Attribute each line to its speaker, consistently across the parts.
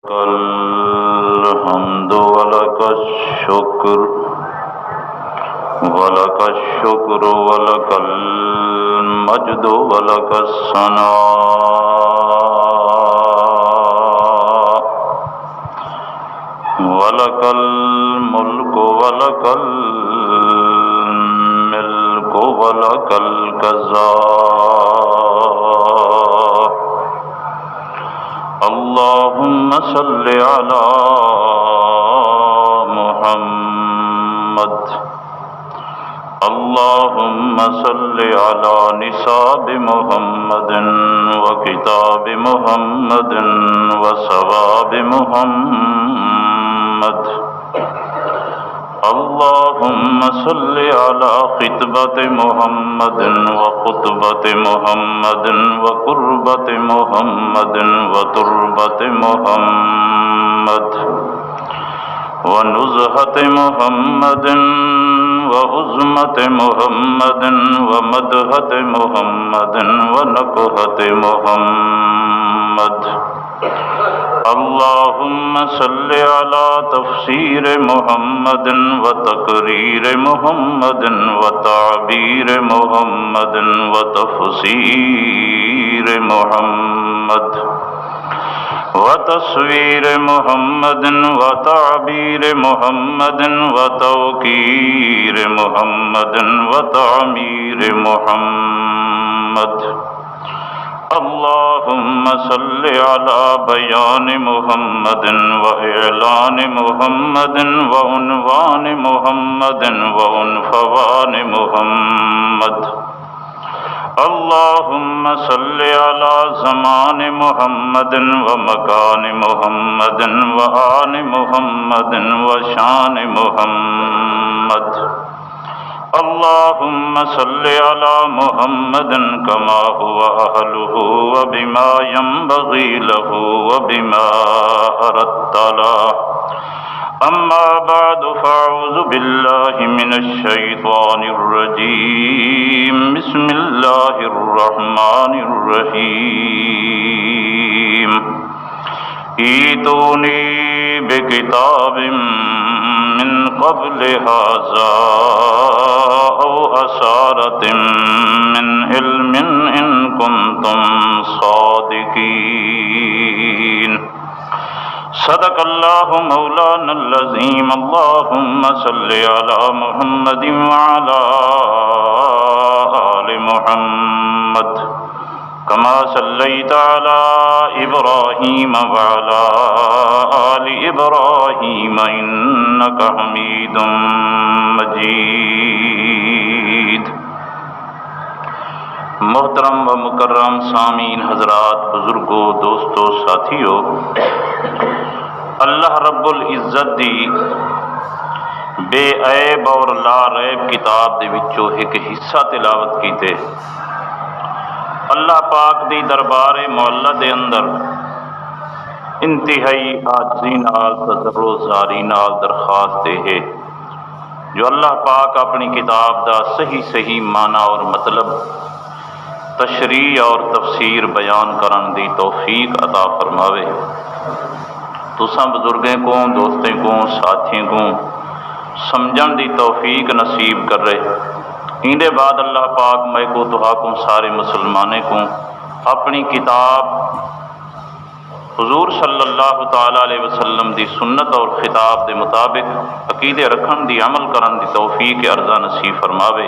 Speaker 1: الحمد ولك الشكر ولك المجد ولك الثناء ولك الملك ولك الملك ولك القضاء. اللهم صل على محمد. اللهم صل على نصاب محمد وكتاب محمد وثواب محمد. اللهم صل على خطبة محمد وخطبة محمد وقربة محمد وتربة محمد ونزهة محمد وعظمة محمد ومدحة محمد ونكهة محمد. اللهم صل على تفسير محمد وتقرير محمد وتعبير محمد وتفسير محمد وتصوير محمد وتعبير محمد وتوقير محمد وتعمير محمد. اللهم صل على بيان محمد وإعلان محمد وعنوان محمد وعنفوان محمد. اللهم صل على زمان محمد ومكان محمد وآن محمد وشان محمد. اللهم صل على محمد كما هو أهله وبما ينبغي له وبما أردت له. أما بعد فأعوذ بالله من الشيطان الرجيم. بسم الله الرحمن الرحيم. ائتوني بكتاب من قبل هذا أو أثارة من علم إن كنتم صادقين. صدق الله مولانا العظيم. اللهم صل على محمد وعلى آل محمد كما صليت على إبراهيم وعلى آل إبراهيم إنك حميد مجيد. محترم و مکرم سامعین حضرات، بزرگوں، دوستوں، ساتھیوں، اللہ رب العزت دی بے عیب اور لا ریب کتاب دے وچوں ایک حصہ تلاوت کیتے. اللہ پاک دی دربار معلا دے اندر انتہائی عاجزی نال تضرع زاری نال درخواست ہے جو اللہ پاک اپنی کتاب دا صحیح معنی اور مطلب تشریح اور تفسیر بیان کرن دی توفیق عطا فرماوے. تساں بزرگیں کو، دوستیں کو، ساتھیوں کو سمجھن دی توفیق نصیب کر رہے. ایندے بعد اللہ پاک میں کو تہاکم سارے مسلمانے کو اپنی کتاب حضور صلی اللہ تعالی علیہ وسلم دی سنت اور خطاب دے مطابق عقیدے رکھن دی عمل کرن دی توفیق عرضہ نصیب فرماوے.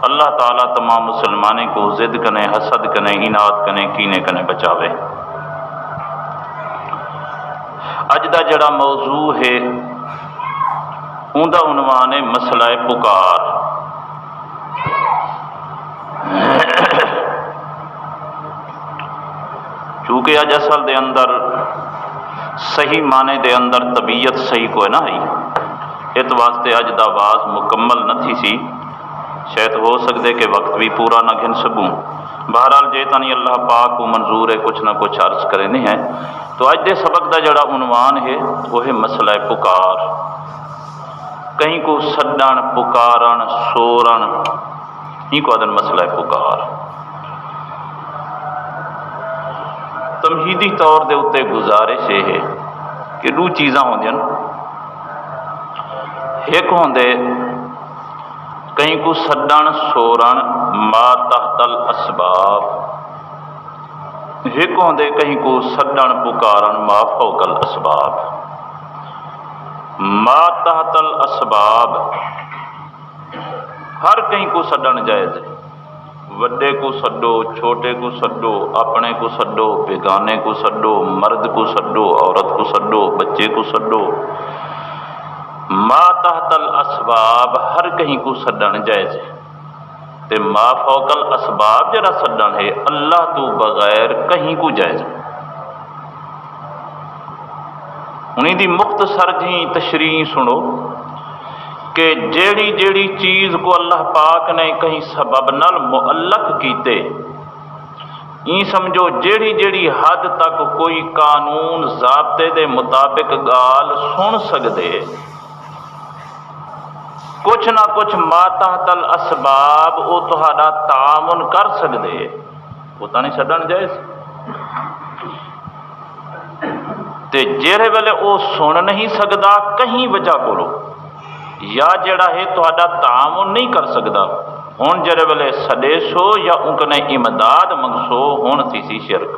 Speaker 1: اللہ تعالیٰ تمام مسلمانے کو ضد کنے، حسد کنے، اناد کنے، کینے کنے بچاوے. اج دا جڑا موضوع ہے اوندا عنوان ہے مسئلہ پکار. چونکہ اج اصل دے اندر صحیح معنی دے اندر طبیعت صحیح کوئی نہ ہے، اس واسطے اج دا آواز مکمل نہ تھی سی. شاید ہو سکتے کہ وقت بھی پورا نہ گھن سکوں. بہرحال جے تانی اللہ پاک کو منظور ہے کچھ نہ کچھ عرض کرنے ہیں. تو اج دے سبق دا جڑا عنوان ہے وہ ہے مسئلہ پکار. کہیں کو سڈن، پکارن، سورن، ہی کو آدن مسئلہ پکار. تمہیدی طور دے اتے گزارش ہے کہ دو چیزاں ہوندیاں، ایک ہوندے کہیں کو سڈن سورن ما تحت الاسباب، ایک ہوندے کہیں کو سڈن پکارن ما فوق الاسباب۔ ما تحت الاسباب ہر کہیں کو سڈن جائز ہے، وڈے کو سڈو، چھوٹے کو سڈو، اپنے کو سڈو، بیگانے کو سڈو، مرد کو سڈو، عورت کو سڈو، بچے کو سڈو۔ ما تحت الاسباب ہر کہیں کو سڈن جائز ہے، تے ما فوق الاسباب جڑا سڈن ہے اللہ تو بغیر کہیں کو جائز ہے۔ انہی دی مختصر جی تشریح سنو کہ جیڑی جیڑی چیز کو اللہ پاک نے کہیں سبب نال معلق کیتے، این سمجھو جیڑی جیڑی حد تک کوئی قانون ضابطے دے مطابق گال سن سکدے، کچھ نہ کچھ ما تحت الاسباب او تہاڈا تعاون کر سکدے، وہ تو نہیں چھڈن جائز۔ تے جیڑے ویلے او سن نہیں سکدا کہیں وجہ کولو، یا جڑا ہے تہاڈا تعاون نہیں کر سکدا، ہن جڑے ویلے سڈے سو یا انکنے امداد منگسو، ہن تھی سی شرک۔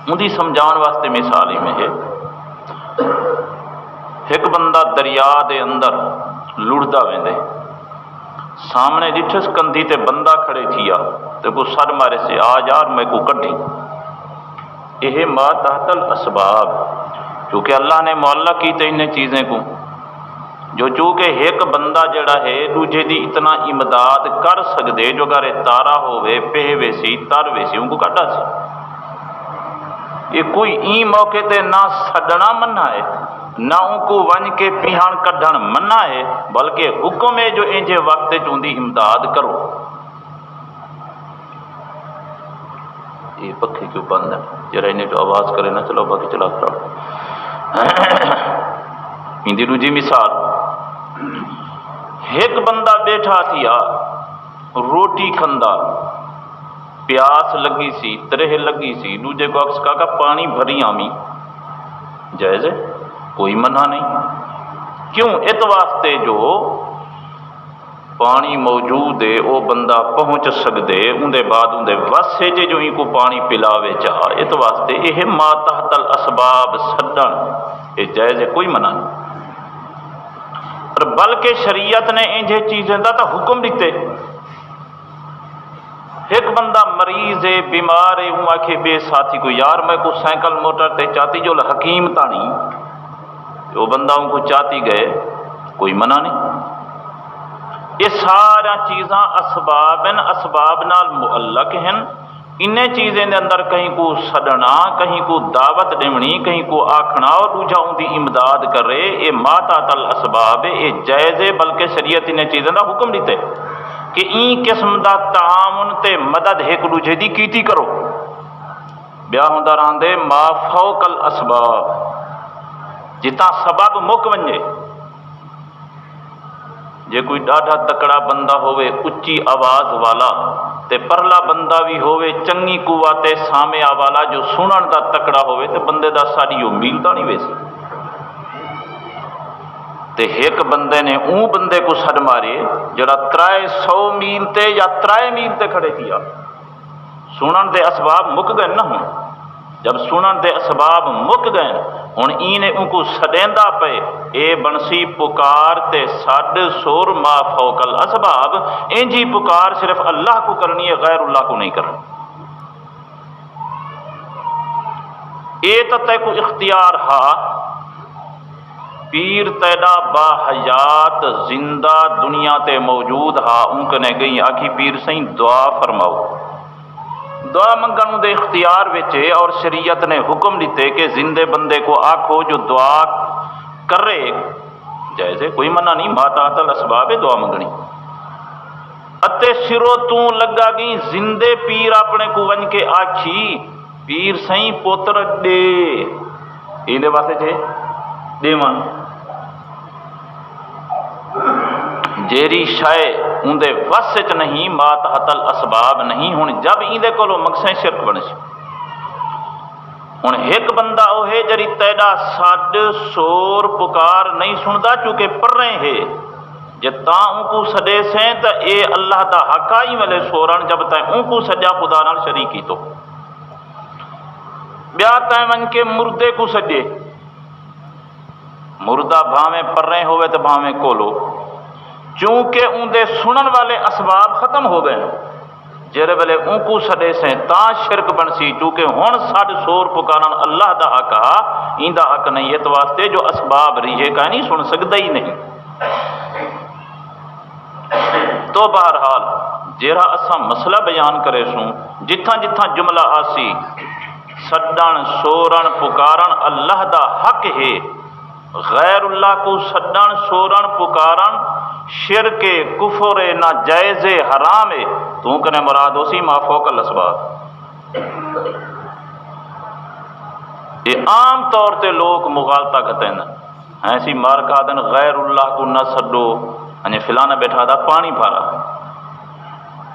Speaker 1: ان دی سمجھان واسطے مثال ہی میں ہے، ایک بندہ دریا دے اندر لڑدا ویندے، سامنے ڈٹھس کندھی تے بندہ کھڑے تھیا تے کو سر مارے سے آ یار میں کو کڈھی، یہ ما تحت الاسباب، کیونکہ اللہ نے معلق کی تے انہیں چیزیں کو جو چونکہ ایک بندہ جڑا ہے دوجے دی اتنا امداد کر سکدے، جو گارے تارا ہوئے پہ ویسی تر ویسی ان کو کڈا سی۔ یہ کوئی این موقع تے نہ سڈنا منع ہے، نہ ان کو ون کے پیہان کڈھن منع ہے، بلکہ حکم ہے جو انجے وقت چوندی امداد کرو۔ یہ پکھے کیوں بند ہے، جرا انہیں تو آواز کرے نہ چلو باقی چلا کرو۔ اندی دوجی مثال، ایک بندہ بیٹھا تھیا روٹی کھندا، پیاس لگی سی، ترہ لگی سی، دوجے کو اکس کا پانی بھری آمی، جائز ہے، کوئی منع نہیں۔ کیوں؟ اس واسطے جو پانی موجود ہے وہ بندہ پہنچ سکدے، اندے بعد اندے واسے جے جو ہی کو پانی پلاوے چاہ، اس واسطے یہ ما تحت الاسباب سڈن یہ جائز ہے، کوئی منع نہیں۔ بلکہ شریعت نے انجے چیزیں دا تا حکم دیتے، ایک بندہ مریض ہے، بیمار ہے، ہوں آکھے بے ساتھی کو یار میں کو سائیکل موٹر تے چاہتی جو حکیم تانی، وہ بندہ ان کو چاہتی گئے، کوئی منع نہیں۔ یہ سارا چیزاں اسباب ہیں، اسباب نال معلق ہیں، انہیں چیزیں دے اندر کہیں کو سڈنا، کہیں کو دعوت دیونی، کہیں کو آکھنا اور دوجا ان دی امداد کرے، یہ ما تحت الاسباب ہے، یہ جائز ہے، بلکہ شریعت انہیں چیزیں دا حکم دیتے کہ این قسم دا تعاون تے مدد ایک دوجے دی کیتی کرو۔ بیا ہوندا رہندے ما فوق الاسباب، جتنا سبب مک ونجے، جے کوئی ڈاڈھا تکڑا بندہ ہوئے اچھی آواز والا تے پرلا بندہ بھی ہوئے چنگی قوت سامع والا جو سنن دا تکڑا ہوئے تے بندے دا ساری میل تا نہیں ویسی، تے ایک بندے نے اون بندے کو سڈ مارے جڑا 300 میل تے یا 3 میل تے کھڑے کیا، سنن دے اسباب مک گئے نہ ہوں، جب سنن دے اسباب مک گئے ہن این ان کو سڈیندا پے، اے بنسی پکار تے سڈ سور ما فوق الاسباب، انجی پکار صرف اللہ کو کرنی ہے، غیر اللہ کو نہیں کرنی۔ اے تو تے کو اختیار ہا، پیر تیدا با حیات زندہ دنیا تے موجود ہا، ان کنے گئی آکھی پیر سائیں دعا فرماؤ، دعا منگن دے اختیار وچے، اور شریعت نے حکم دیتے کہ زندے بندے کو آکھو جو دعا کرے، جائز ہے، کوئی منع نہیں، ما تحت الاسباب دعا منگنی۔ اتے سرو تو لگا گئی زندے پیر اپنے کو ون کے آکھی پیر سائیں پوتر دے، یہ واسطے چھے دیوان جیری شائع اندے وسط نہیں، ما تحت الاسباب نہیں، ہن جب ایندے کولو مقصد شرک بن سی۔ ہوں ایک بندہ وہ ہے جری تیرا سڈ شور پکار نہیں سنتا چونکہ پڑھ رہے ہیں جے تاں ان کو سڈے سیں تو اے اللہ دا حق آئی والے سورن جب تائیں ان کو سجا خدا نال شریکی تو بیا تائیں ون کے مردے کو سجے مردہ بھاویں پر رہے ہوئے تو بھاویں کولو چونکہ ان دے سنن والے اسباب ختم ہو گئے جیرے ویلے ان کو سڈے سیں تاں شرک بن سی چونکہ ہن سڈ سور پکارن اللہ دا حق آ این دا حق نہیں اس واسطے جو اسباب ریجے کا نہیں سن سکتا ہی نہیں تو بہرحال جیرا اساں مسئلہ بیان کرے سوں جتھاں جتھاں جملہ آسی سڈن سورن پکارن اللہ دا حق ہے غیر اللہ کو سڈن سورن پکارن شرک کفر ناجائز حرام ہے تو کنے مراد اسی ما فوق الاسباب یہ عام طور تے لوگ مغالطہ کرتے ہیں ایسی مار کا دن غیر اللہ کو نہ سڈو یعنی فلانا بیٹھا تھا پانی بھارا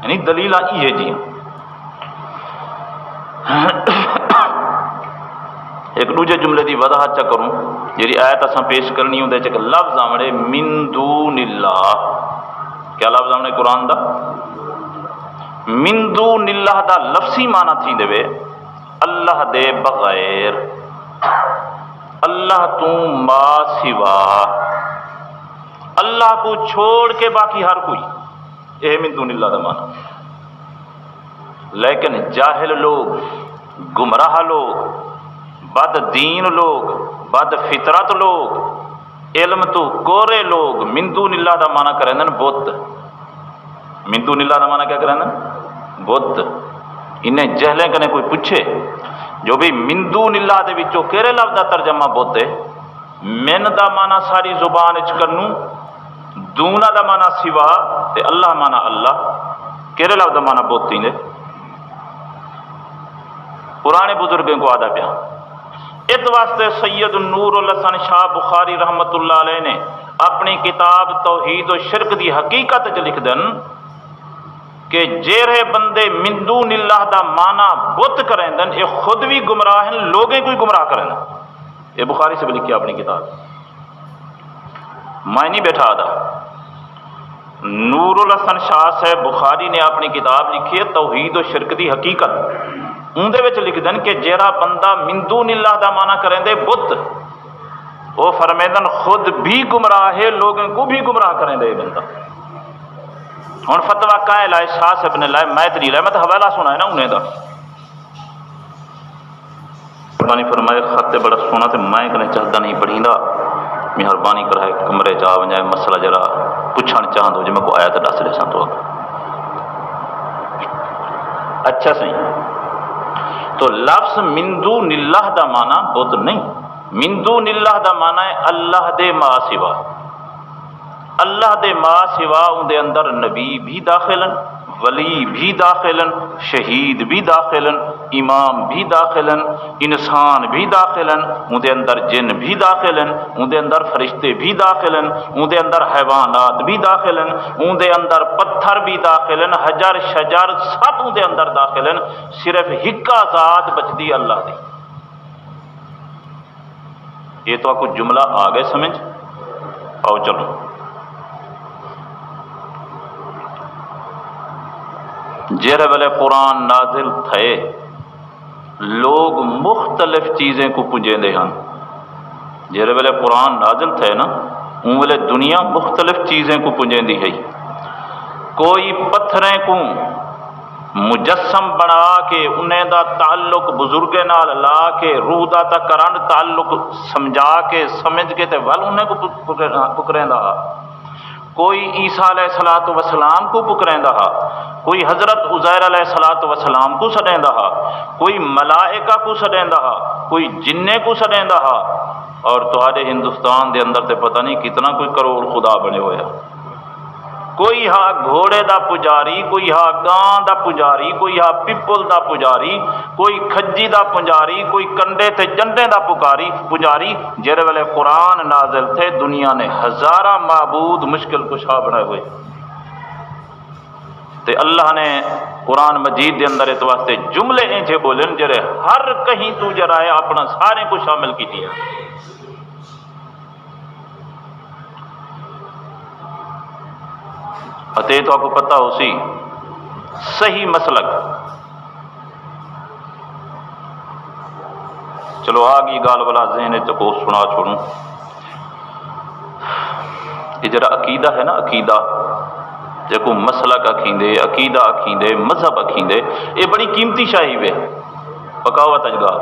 Speaker 1: یعنی دلیل آئی ہے جی ایک دوجے جملے دی وضاحت چا کروں جی آیت اساں پیش کرنی ہوں چ لفظ آمڑے من دون اللہ کیا لفظ آمڑے قرآن دا من دون اللہ دا لفظی معنی تھی دے اللہ دے بغیر اللہ تو ما سوا اللہ کو چھوڑ کے باقی ہر کوئی یہ من دون اللہ دا معنی لیکن جاہل لوگ گمراہ لوگ بد دین لوگ بد فطرت لوگ علم تو کورے لوگ من دون اللہ دا معنی کریں دن بت من دون اللہ دا معنی کیا کریں دن بت انہیں جہلیں کنے کوئی پوچھے جو بھی من دون اللہ دے وچوں کیرے لفظ دا ترجمہ بت ہے من دا معنی ساری زبان اچ کرنوں دونا دا معنی سوا تے اللہ معنی اللہ کیرے لفظ دا معنی بت تھی نے پرانے بزرگوں کو آدھا پیا اس واسطے سید النور الحسن شاہ بخاری رحمت اللہ علیہ نے اپنی کتاب توحید و شرک دی حقیقت چ لکھ دن کہ جیرے بندے من دون اللہ دا معنی بت کریں دن یہ خود بھی گمراہ ہیں لوگیں کوئی گمراہ کریں یہ بخاری سے بھی لکھی اپنی کتاب میں نہیں بیٹھا دا نور الحسن شاہ صاحب بخاری نے اپنی کتاب لکھی ہے توحید و شرک دی حقیقت اندے وچ لکھ دن کہ جیڑا بندہ من دون اللہ دا معنی کریں دے بت وہ فرمیدن خود بھی گمراہ ہے لوگوں کو بھی گمراہ کریں دے بندہ ہن فتویٰ کائے لائے شاہ صاحب نے لائے میں تری لائے میں تو حوالہ سنا ہے نا انہیں دا مہربانی فرمائے خط بڑا سونا تے میں کنے چاہتا نہیں پڑھی دا مہربانی کرائے کمرے چاہ ونجائے مسئلہ جرا پوچھن چاہن دو جی میں کو آیا تو دس لے سن تو اچھا صحیح تو لفظ من دون اللہ دا معنی بت نہیں من دون اللہ دا معنی ہے اللہ دے ما سوا اللہ دے ما سوا ان دے اندر نبی بھی داخلن ولی بھی داخلن شہید بھی داخلن امام بھی داخلن انسان بھی داخلن ان دے اندر جن بھی داخلن ان دے اندر فرشتے بھی داخلن ان دے اندر حیوانات بھی داخلن ان دے اندر پتھر بھی داخلن حجر شجر سب ان دے اندر داخلن صرف ہکا ذات بچدی اللہ دی یہ تو آپ کو جملہ آگے سمجھ آؤ چلو جیرے والے قرآن نازل تھے لوگ مختلف چیزیں کو پنجیں دے ہن جیرے والے قرآن نازل تھے نا ان والے دنیا مختلف چیزیں کو پنجیں دی ہے کوئی پتھریں کو مجسم بنا کے انہیں دا تعلق بزرگ نال لا کے روح دا تا کرن تعلق سمجھا کے سمجھ کے تے ول انہیں کو پکریں دا کوئی عیسیٰ علیہ الصلوۃ والسلام کو پکریں دا کوئی حضرت عزیر علیہ الصلوۃ والسلام کو سڈیں دا کوئی ملائکہ کو سڈیں دا کوئی جننے کو سڈیں دا اور تہاڈے ہندوستان دے اندر تے پتہ نہیں کتنا کوئی کروڑ خدا بنے ہوئے کوئی ہا گھوڑے دا پجاری کوئی ہا گاں دا پجاری کوئی ہا پپل دا پجاری کوئی کھجی دا پجاری کوئی کنڈے تے جنڈے دا پجاری جیرے والے قرآن نازل تھے دنیا نے ہزارہ معبود مشکل کشا بنائے ہوئے تے اللہ نے قرآن مجید دے اندر اس واسطے جملے ایجے بولن جڑے ہر کہیں تو جرا ہے اپنا سارے کو شامل کی دیا. اتے تو آپ کو پتہ ہو سی صحیح مسلک. چلو آ گئی گال والا ذہن کو سنا چھوڑوں. یہ جڑا عقیدہ ہے نا، عقیدہ جیکو مسلک اکھیندے، عقیدہ اکھیندے، مذہب اکھیندے، یہ بڑی قیمتی شاہی ہے. بقاوت اجگار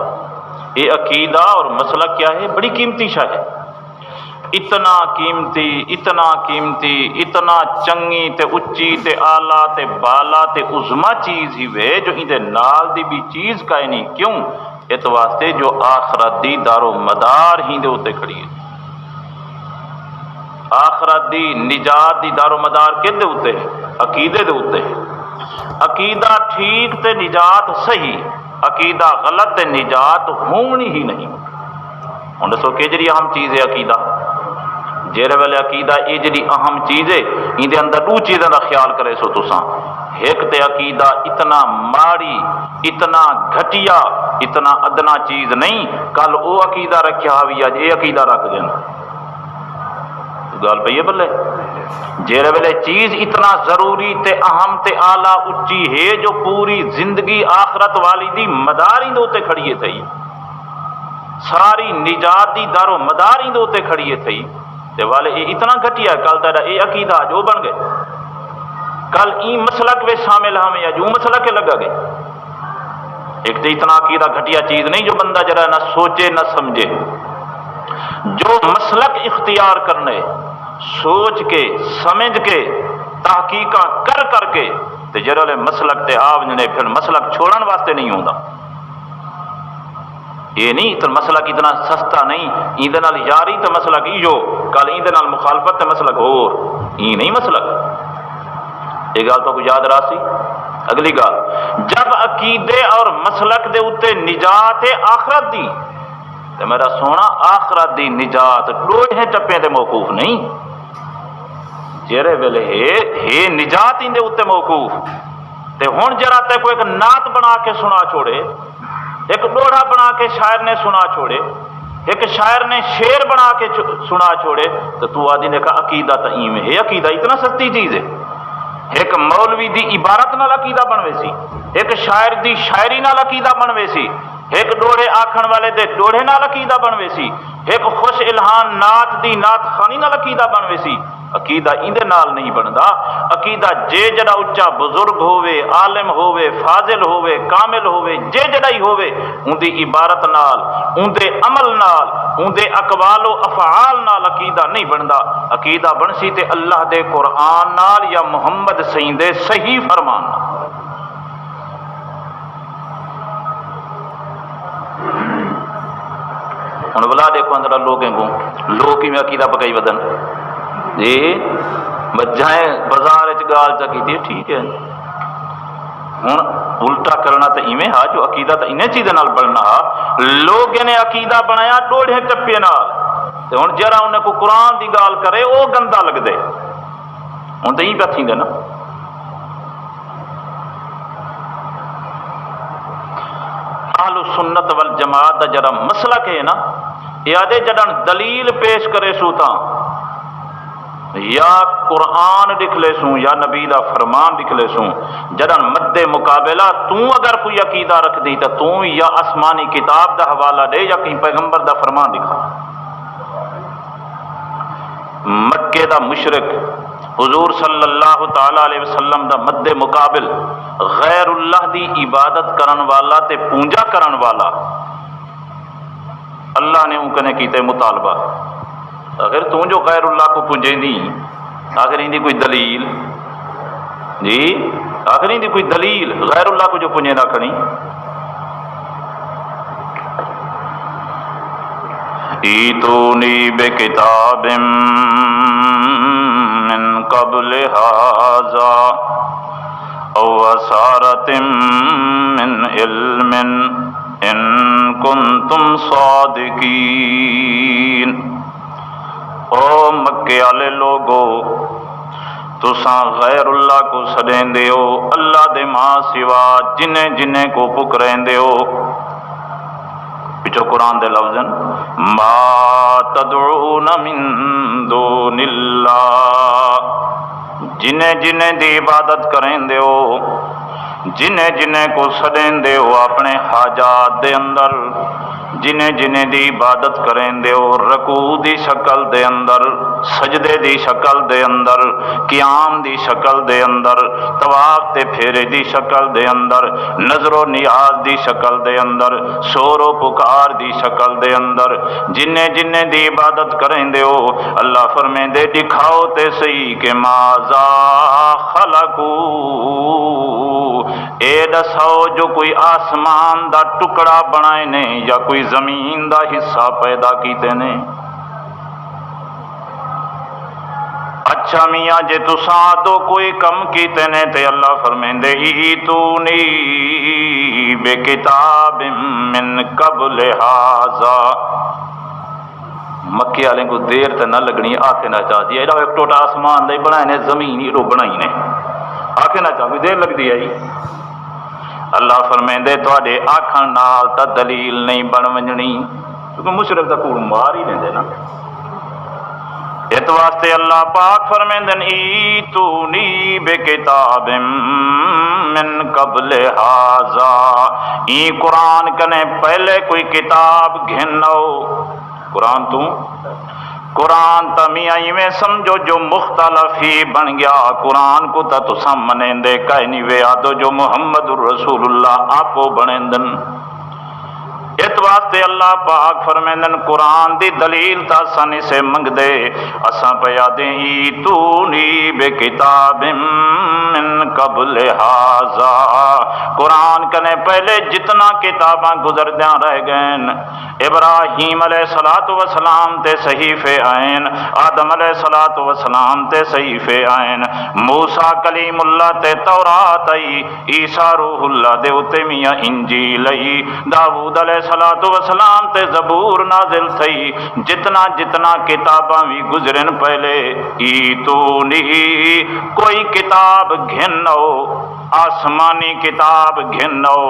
Speaker 1: یہ عقیدہ اور مسلک کیا ہے؟ بڑی قیمتی شاہ ہے. اتنا قیمتی، اتنا قیمتی، اتنا چنگی تے اچھی تے آلہ تے بالا تے عظما چیز ہی وے جو اندے نال دی بھی چیز کائے نہیں. کیوں؟ اس واسطے جو آخرت دی دار و مدار ہی دے اوتے کھڑی ہے. آخرت دی نجات دی دار و مدار کس دے اوتے ہے؟ عقیدے دے اوتے ہے. عقیدہ ٹھیک تے نجات صحیح، عقیدہ غلط تے نجات ہونی ہی نہیں. ہوں دسو کہ جڑی اہم چیز ہے عقیدہ. جیرے ویلے عقیدہ یہ جڑی اہم چیز ہے اندے اندر دو چیزوں کا خیال کرے سو تساں. ایک تے عقیدہ اتنا ماڑی، اتنا گھٹیا، اتنا ادنا چیز نہیں کل وہ عقیدہ رکھیا ہوئی اج یہ عقیدہ رکھ دینا. گل پئی ہے بلے. جیرے ویلے چیز اتنا ضروری تے اہم تے آلہ اچھی ہے جو پوری زندگی آخرت والی دی مدار ہی دے کھڑی ہے تھی، ساری نجات دی دار و مدار ہی دے کھڑی ہے تھی. تے والے یہ اتنا گھٹیا کل تیرا یہ عقیدہ جو بن گئے کل این مسلک میں شامل ہمیں یا جو مسلک لگا گئے. ایک تو اتنا عقیدہ گھٹیا چیز نہیں جو بندہ جرا نہ سوچے نہ سمجھے. جو مسلک اختیار کرنے سوچ کے سمجھ کے تحقیق کر کے تے جرالے مسلک تے آو جنے پھر مسلک چھوڑن واسطے نہیں ہوندا. یہ نہیں تو مسلک اتنا سستا نہیں ایندے نال یاری تے مسلک ایو کل ایندے نال مخالفت تے مسلک ہور ای نہیں مسلک. یہ گل تو کو یاد راسی. اگلی گل جب عقیدے اور مسلک دے اوتے نجات ہے آخرت دی تے میرا سونا آخرت دی نجات ڈوڑھے ٹپے تے موقوف نہیں. جیرے ویلے ہے نجات ایندے اوتے موقوف تے ہن جرا تے کوئی ایک نعت بنا کے سنا چھوڑے، ایک ڈوڑا بنا کے شاعر نے سنا چھوڑے، ایک شاعر نے شعر بنا کے سنا چھوڑے تو آدھی نے کہا عقیدہ تعیم ہے. عقیدہ اتنا سستی چیز ہے. ایک مولوی دی عبارت نال عقیدہ بنوے سی، ایک شاعر دی شاعری نال عقیدہ بنوے سی، ایک ڈوڑے آکھن والے دے ڈوڑے نال عقیدہ بنوے سی، ایک خوش الہان نعت دی نعت خانی نال عقیدہ بنوے سی. عقیدہ اندے نال نہیں بندا. عقیدہ جے جڑا اچا بزرگ ہووے، عالم ہووے، فاضل ہووے، کامل ہووے، جے جڑا ہی ہووے اندی عبارت نال، اندے عمل نال، اندے اقوال و افعال نال عقیدہ نہیں بندا. عقیدہ بنسی تے اللہ دے قرآن نال یا محمد سین دے صحیح فرمان نال. ہن بلا دیکھو اندر لوگوں کو لوگ ہی میں عقیدہ پکائی ودن جی بجائے بازار گال چکی تھی ٹھیک ہے. ہوں الٹا کرنا تو ایویں ہا جو عقیدہ تو انہیں چیزیں بننا ہا. لوگ نے عقیدہ بنایا ڈوڑے ٹپے نال تے ہن جرا انہیں کو قرآن دی گال کرے وہ گندا لگ دے. ہوں تو پہ تھیندے نا. اہل سنت والجماعت دا جڑا مسلک ہے نا یہ آدھے جڑا دلیل پیش کرے سو تاں یا قرآن لکھ لے سوں یا نبی دا فرمان لکھ لے سوں جڑا مد مقابلہ تو اگر کوئی عقیدہ رکھ دی تو یا آسمانی کتاب دا حوالہ دے یا کہیں پیغمبر دا فرمان لکھا. مکے دا مشرک حضور صلی اللہ تعالی علیہ وسلم دا مد مقابل غیر اللہ دی عبادت کرن والا تے پونجا کرن والا اللہ نے انکنے کیتے مطالبہ اگر تو جو غیر اللہ کو پونجے نہیں آخر ان دی کوئی دلیل جی آخر ان دی کوئی دلیل غیر اللہ کو جو پونجے نہ کھڑی. ایتونی بکتاب من قبل ھذا او اثارۃ من علم ان کنتم صادقین. او مکے والے لوگو تساں غیر اللہ کو سڈیندے ہو، اللہ دے ماں سوا جنہیں جنہیں کو پکریندے ہو۔ پچھو قرآن دے لفظن ما تدعون من دون اللہ، جنہیں جنہیں دی عبادت کریندے ہو، جنہیں جنہیں کو سڈیندے ہو اپنے حاجات دے اندر، جنہیں جنہیں دی عبادت کریندے ہو رکوع دی شکل دے اندر، سجدے دی شکل دے اندر، قیام دی شکل دے اندر، طواف تے پھیرے دی شکل دے اندر، نظر و نیاز دی شکل دے اندر، شور و پکار دی شکل دے اندر، جنہیں جنہیں دی عبادت کریندے ہو، اللہ فرمیندے دکھاؤ تے صحیح کہ ماذا خلقو، اے دساؤ جو کوئی آسمان دا ٹکڑا بنائے نے یا کوئی زمین دا حصہ پیدا کیتے نے۔ اچھا میاں جے تساں تو کوئی کم کیتے نے تے اللہ فرمیندے ایتونی بے کتاب من قبل ھذا، مکے والے کو دیر تے نہ لگنی، آکھے نہ چاہ جی ایڈا ایک ٹوٹا آسمان دے بنائے نے، زمین ایڈو بنائی نے، آکھے نہ چاہ دیر لگ دی ہے۔ اللہ فرمیندے تواڈے آکھن نال تا دلیل نہیں بن ونجنی، کیونکہ مشرک دا کوڑ مار ہی لیندے نا۔ اس واسطے اللہ پاک فرمیندن ایتونی بے کتاب من قبل ھذا، این قرآن کنے پہلے کوئی کتاب گھنو، قرآن تو قرآن تا میاں میں سمجھو جو مختلف ہی بن گیا، قرآن کو تا تساں منیندے کہیں نہیں وے آدو جو محمد رسول اللہ آپو بنیندن۔ اس واسطے اللہ پاک فرمیندن قرآن دی دلیل تا سنی سے منگ دے، اساں پیا دیں ایتونی بے کتاب من قبل ھذا، قرآن کنے پہلے جتنا کتاباں گزردیاں رہ گئیں، ابراہیم علیہ السلام تے صحیفے آئین، آدم علیہ السلام تے صحیفے آئین، موسیٰ کلیم اللہ تے تورات آئی، عیسیٰ روح اللہ دے اتے میاں انجیل آئی، داؤد علیہ السلام تے زبور نازل تھی، جتنا جتنا کتاباں بھی گزرن پہلے، ایتونی کوئی کتاب گھنو، آسمانی کتاب گھنو،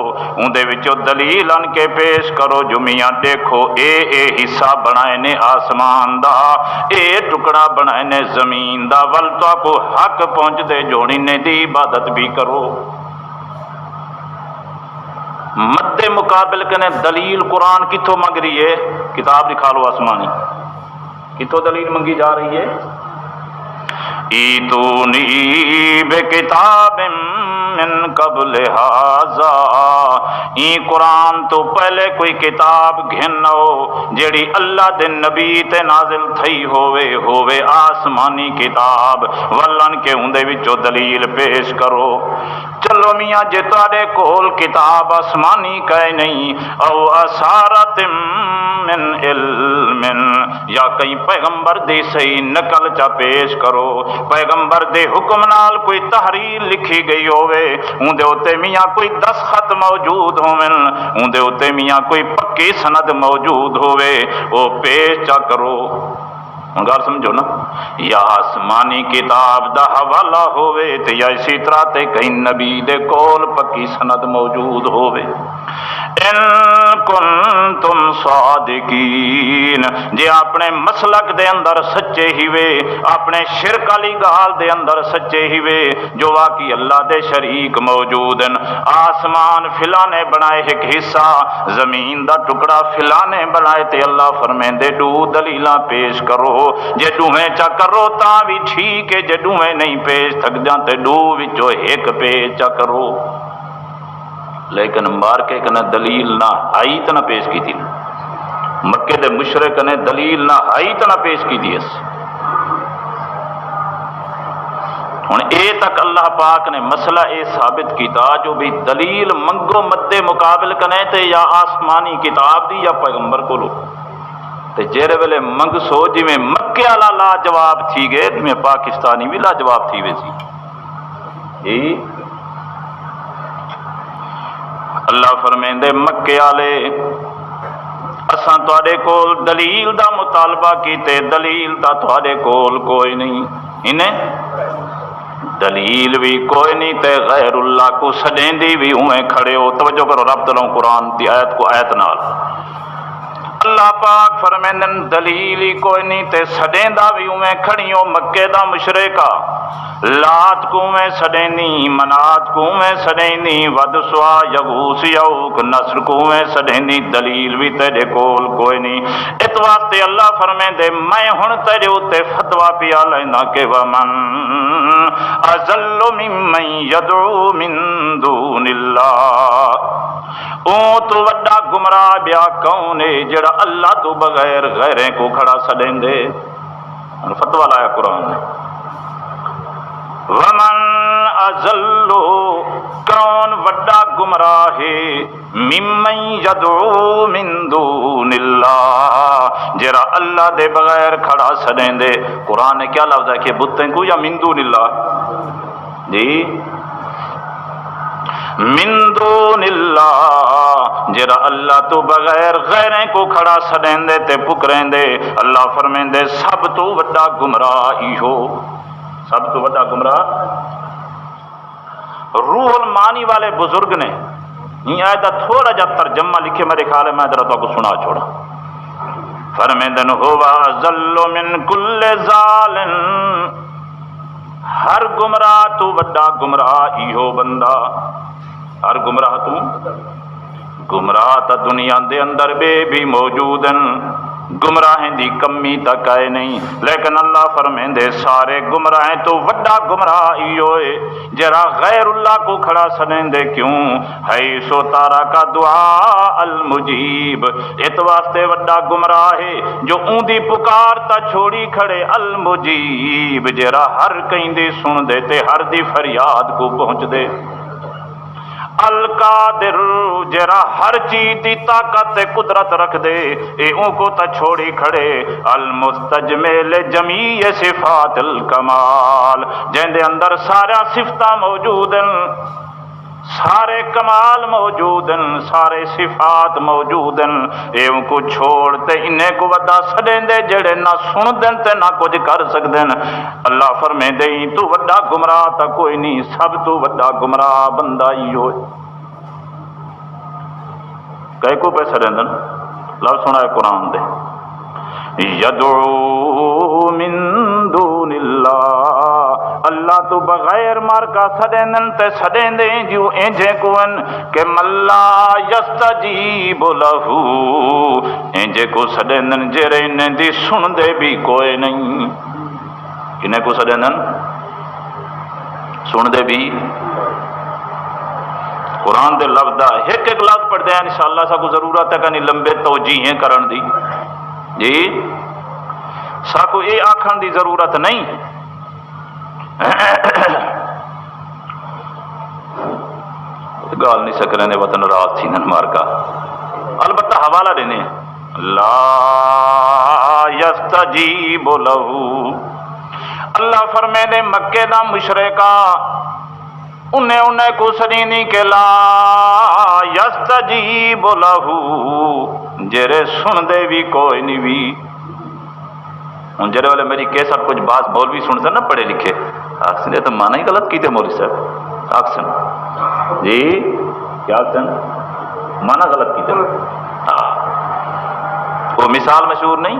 Speaker 1: اندے وچوں دلیل ان کے پیش کرو جو میاں دیکھو اے حصہ بنائے نے آسمان دا، اے ٹکڑا بنائے نے زمین دا، ول تو کو حق پہنچ دے جوڑی نے دی عبادت بھی کرو۔ مد مقابل کنے دلیل قرآن کتوں منگ رہی ہے؟ کتاب دکھا لو آسمانی، کتوں دلیل منگی جا رہی ہے؟ ایتونی بے کتاب من قبل ھذا، این قرآن تو پہلے کوئی کتاب گھنو جیڑی اللہ دے نبی تے نازل تھی ہووے آسمانی کتاب، ولن کے اندے وچوں دلیل پیش کرو۔ چلو میاں جے تواڈے کول کتاب آسمانی کہے نہیں، او اثارت من علم، یا کئی پیغمبر دی صحیح نقل چا پیش کرو، پیغمبر دے حکم نال کوئی تحریر لکھی گئی ہوئے، اندے اتے میاں کوئی دستخط موجود ہوئن، اندے اتے میاں کوئی پکی سند موجود ہوئے، او پیش چا کرو۔ گل سمجھو نا، یا آسمانی کتاب دا حوالہ ہوئے تے یا اسی طرح تے کئی نبی دے کول پکی سند موجود ہوئے۔ ان کنتم صادقین، جے اپنے مسلک دے اندر سچے ہی وے، اپنے شرک والی گال دے اندر سچے ہی وے، جو واقعی اللہ دے شریک موجود ہیں، آسمان فلانے بنائے ایک حصہ، زمین دا ٹکڑا فلانے بنائے، تے اللہ فرمیندے دو دلیلاں پیش کرو، جے دوہیں چا کرو تاں بھی ٹھیک ہے، جے دوہیں نہیں پیش تھک جاں تے دو وچوں ایک پیش چا کرو۔ لیکن مار کے کنے دلیل نہ آئی تو نہ پیش کی تھی، مکے دے مشرک نے دلیل نہ آئی تو نہ پیش کی تھی۔ ہن اے تک اللہ پاک نے مسئلہ اے ثابت کیتا جو بھی دلیل منگو مد مقابل کنے تے یا آسمانی کتاب دی یا پیغمبر کو لو، تے جیرے ویلے منگ سو جی میں مکے والا لا جواب تھی گئے، میں پاکستانی بھی لا جواب تھی وے سی۔ اللہ فرمیندے مکے والے اساں تواڈے کول دلیل دا مطالبہ کیتے، دلیل دا تواڈے کول کوئی نہیں، انہیں دلیل بھی کوئی نہیں تے غیر اللہ کو سڈیندی بھی اویں کھڑے ہو. توجہ کرو رب تلوں قرآن دی آیت کو آیت نال. اللہ پاک فرمیندن دلیل ہی کوئی نہیں تے سڈیندا بھی اویں کھڑی ہو. مکے دا مشرکا لات کو میں سڈینی، منات کو میں سڈینی، ود سوا یغوس یعوق نصر کو میں سڈینی. دلیل بھی تیرے کول کوئی نہیں. اس واسطے اللہ فرمیندے میں ہن تیرے اوتے فتوا پیا لینا کہ ومن اضل ممن یدعو من دون اللہ، او تو وڈا گمراہ بیا کون ہے جڑا اللہ تو بغیر غیریں کو کھڑا سڈیندے. فتوا لایا قرآن نے. ومن اضل، کون وڈا گمراہ ہے، ممن یدعو من دون اللہ، جڑا اللہ دے بغیر کھڑا سڈیندے. قرآن نے کیا لفظ ہے کہ بتیں کو یا من دون اللہ؟ جی من دون اللہ، جڑا اللہ تو بغیر غیریں کو کھڑا سڈیندے تے پکریندے. اللہ فرمیندے سب تو وڈا گمراہ ہو، سب تو وڈا گمراہ. روح المانی والے بزرگ نے یہ آیت تھوڑا جا ترجمہ لکھے، میرے خیال ہے میں ذرا تو کو سنا چھوڑا. فرمیندن ہوا ذل من کل ضال، ہر گمراہ تو وڈا گمراہ ہو بندہ. ہر گمراہ تو گمراہ تا دنیا دے اندر بے بھی موجود ہیں، گمراہیں دی کمی تک آئے نہیں. لیکن اللہ فرمیندے سارے گمراہیں تو وڈا گمراہ ہوئے جرا غیر اللہ کو کھڑا سنیندے. کیوں ہے سو تارا کا دعا المجیب، اس واسطے وڈا گمراہ ہے جو اون دی پکار تا چھوڑی کھڑے. المجیب جرا ہر کہیں دی سن دے تے ہر دی فریاد کو پہنچ دے. القادر جرا ہر چیز دی طاقت قدرت رکھ دے، اے اون کو تا چھوڑی کھڑے. المستجمل جمیع صفات الکمال، جن دے اندر سارا صفتاں موجود ہیں، سارے کمال موجود ہیں، سارے صفات موجود ہیں. اے ان کو چھوڑ تے انہیں کو وڈا سڈیندے جڑے نہ سن دین تے نہ کچھ کر سکدے. اللہ فرمیندے تو وڈا گمراہ تا کوئی نہیں، سب تو وڈا گمراہ بندہ ہی ہوئے. کئی کو پہ سڈیندن لفظ سنا ہے قرآن دے. یدعو من دون اللہ، اللہ تو بغیر مار کا سڈیندن تے سڈیندے جو انجے کون کہ ملا یستجیب لہو، انجے کو سڈیندن جڑے انہیں دی سن دے بھی کوئی نہیں. کنہیں کو سڈیندن سن دے بھی. قرآن دے لفظ دا ایک ایک لفظ پڑھ دیں انشاءاللہ سا کو ضرورت ہے کہ نہیں لمبے توجیہیں کرن دی. جی ساکو اے آکھن دی ضرورت نہیں. گال نہیں سکرے نے وطن رات تھی نن مار کا. البتہ حوالہ دینے لا یستجیب لہو. اللہ فرمیندے مکے دا مشرکا انہیں کو سنینی کہ لا یستجیب لہو، جرے سن دے بھی کوئی نہیں بھی. جرے والے میری کیسٹ کچھ بعض مولوی سن سن نہ پڑھے لکھے آکسن تو مانا ہی غلط کیتے مولوی صاحب. آکسن جی کیا آکسن مانا غلط کیتے. وہ مثال مشہور نہیں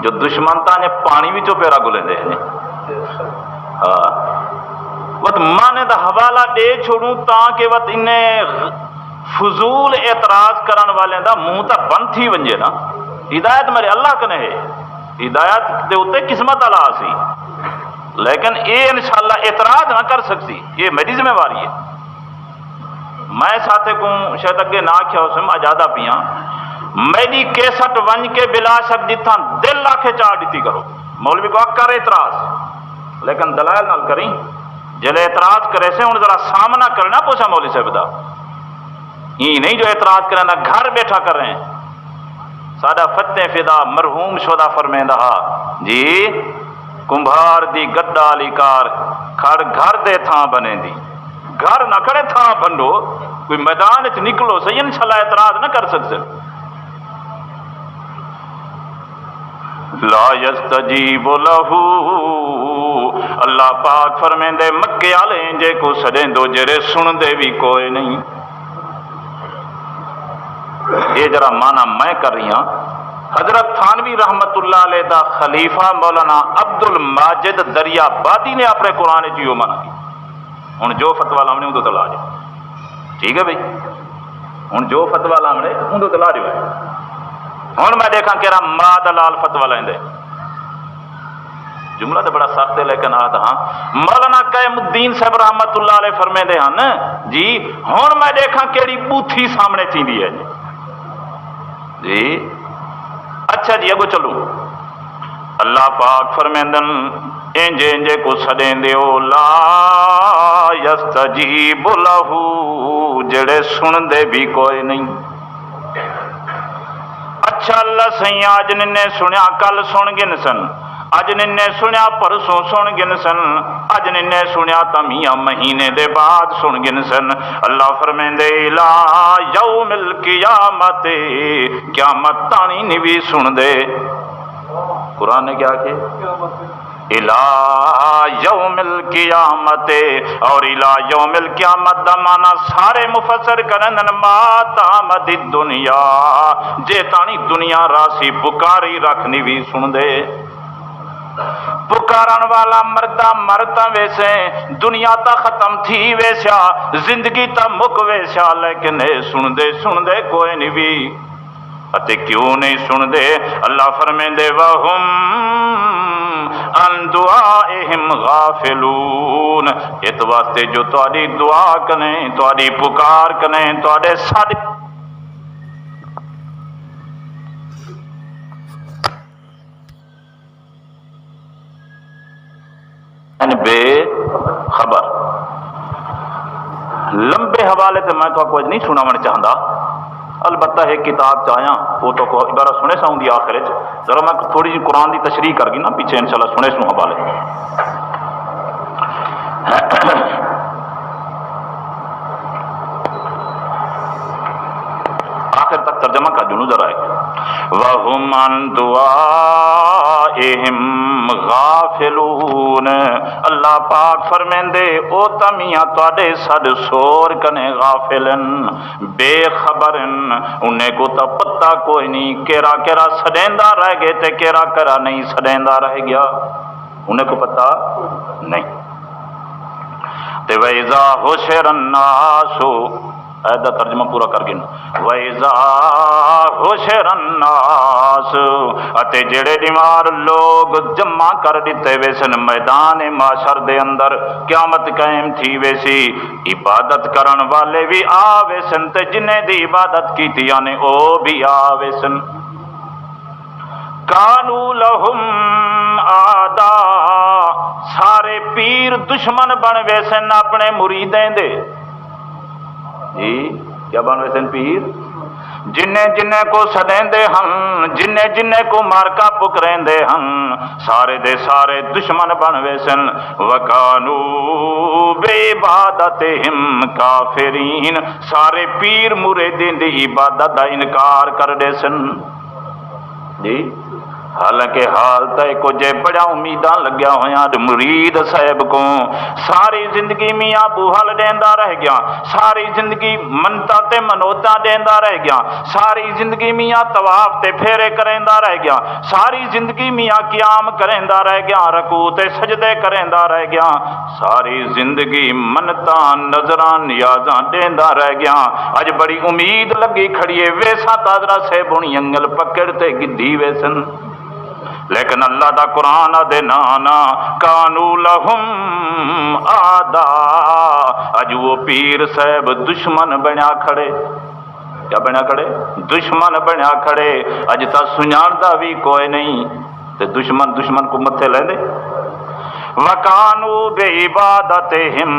Speaker 1: جو دشمن تا نے پانی بھی چو پیرا گلیں دے ہیں. وقت مانے دا حوالہ دے چھوڑوں تاکہ وقت انہیں فضول اعتراض کرن والے دا منہ تا بند تھی ونجے نا. ہدایت میرے اللہ کنے ہے، ہدایت دے ہوتے قسمت اللہ سی، لیکن اے انشاءاللہ اعتراض نہ کر سکتی. یہ میری ذمہ واری ہے. میں ساتھے کو شاید اگے نہ کیا اسم اجادہ پیاں میری کیسٹ ونج کے بلا شک جتھاں دل آکھے چاہ دیتی کرو. مولوی کو کر اعتراض لیکن دلائل نال کریں. جلے اعتراض کرے سے انہیں ذرا سامنا کرنا پوچھا مولوی صاحب دا. یہ نہیں جو اعتراض کریں نہ گھر بیٹھا کر رہے ہیں. سادہ فتح فدا مرحوم شدہ فرمیندہ جی کمبھار دی گڈا لی کار کھڑ گھر دے تھاں بنے دی. گھر نہ کھڑے تھاں بنڈو کوئی میدان چ نکلو صحیح انشاءاللہ اعتراض نہ کر سکتے. لا یستجیب لہو اللہ پاک فرمیندے مکے والے انجے کو سڈیندو جڑے سندے بھی کوئی نہیں. یہ ذرا مانا میں کر رہی ہاں. حضرت تھانوی رحمت اللہ علیہ دا خلیفہ مولانا عبد الماجد دریا بادی نے اپنے قرآن چیو مانا کی. ہوں جو فتوا لامنے اندر تلا جائے. ٹھیک ہے بھائی, ہوں جو فتوا لامنے اندر تلا جائے. ہوں میں دیکھا کہ ماں دلال فتوا لیندے. جملہ تو بڑا سخت ہے لیکن آتا ہاں. مولانا قیم الدین صاحب رحمت اللہ علیہ فرمے دے ہن جی ہوں میں دیکھا کیڑی بوتھی سامنے تھی ہے جی. اچھا جی اگو چلو. اللہ پاک فرمیندن انجے انجے کو سڈیں دیو لا یستجیب لہو جڑے سن دے بھی کوئی نہیں. اچھا اللہ سہی آج نے سنیا کل سن گن سن, اج نے سنیا پرسوں سن گن سن, اج نے سنیا تمیاں مہینے دے بعد سن گن سن. اللہ فرمیندے لا یوم القیامت قیامت تانی نہیں بھی سن دے. قرآن نے کیا کہ الہ یوم القیامت, اور الہ یوم القیامت دا مانا سارے مفسر کرن ما تامد دنیا جے تانی دنیا راسی پکاری رکھنی بھی سن دے. پکارن والا مردہ مرتا ویسے دنیا تا ختم تھی ویسا زندگی تا مک ویسا لیکن سن دے کوئی نہیں بھی. اتے کیوں نہیں سن دے؟ اللہ فرمیندے وہم ان دعائہم غافلون, اس واسطے جو تہاڈی دعا کنے تہاڈی پکار کنے تہاڈے ساڈے بے خبر. لمبے حوالے سے میں تو کوئی نہیں سناون چاہتا, البتہ ایک کتاب چاہیا وہ تو عبارت سنے ساؤں دی آخر ذرا میں تھوڑی جی قرآن دی تشریح کر گی نا پیچھے انشاءاللہ سنے سوں حوالے. آخر تک ترجمہ کر جنو ذرا ہے. وَهُمْ عَنْ دُعَائِهِمْ غَافِلُونَ, اللہ پاک فرمیندے او تمیاں تواڈے سڈ سور کنے غافلن بے خبرن, انہیں کو تا پتہ کوئی نہیں کیرا کیرا سڈیندا رہ گئے تے کیرا کرا نہیں سڈیندا رہ گیا, انہیں کو پتہ نہیں. تے وَإِذَا حُشِرَ النَّاسُ ایدہ ترجمہ پورا کر گئے. وَإِذَا حُشِرَ النَّاسُ اتے جڑے بیمار لوگ جمع کر دیتے ویسن میدان معاشر دے اندر قیامت قائم تھی ویسی, عبادت کرن والے بھی آویسن تے جنہیں دی عبادت کی نے او بھی آویسن. کانو لہم آدا سارے پیر دشمن بن ویسن اپنے مریدیں دے. جی کیا بن ویسن پیر جنہیں کو سدیندے ہن جنہیں کو مارکا پکریندے ہن سارے دے سارے دشمن بن ویسن. وکانو بے عبادتہم کافرین سارے پیر مریدین دی عبادت دا انکار کر دے سن. جی حالانکہ حال تے کو جے بڑا امیداں لگیا ہویا مرید صاحب کو ساری زندگی میاں بوہل دیندا رہ گیا, ساری زندگی منتا تے منوتا دیندا رہ گیا, ساری زندگی میاں طواف تے پھیرے کریندا رہ گیا, ساری زندگی میاں قیام کریندا رہ گیا, رکوع تے سجدے کریندا رہ گیا, ساری زندگی منتاں نظراں نیازاں دیندا رہ گیا. اج بڑی امید لگی کھڑیے ویسا تادرا سے بنی انگل پکڑ تے گدھی ویسن. لیکن اللہ دا قرآن دے نانا کانو لہم آدا اج وہ پیر صاحب دشمن بنیا کھڑے. کیا بنیا کھڑے؟ دشمن بنیا کھڑے. اج تا سنجاندہ بھی کوئی نہیں تے دشمن کو متھے لیندے. وکانو بے عبادتہم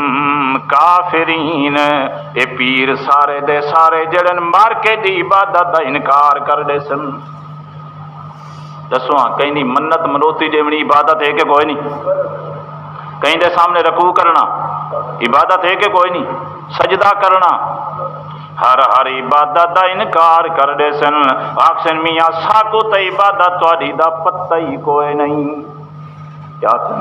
Speaker 1: کافرین اے پیر سارے دے سارے جڑن مار کے دی عبادت دا انکار کر دے سن. دسو ہاں کہیں دی منت منوتی دیونی عبادت ہے کہ کوئی نہیں؟ کہیں دے سامنے رکوع کرنا عبادت ہے کہ کوئی نہیں؟ سجدہ کرنا ہر عبادت دا انکار کر دے سن. آکسن میاں ساکو تے عبادت تواڈی دا پتہ ہی کوئی نہیں. کیا سن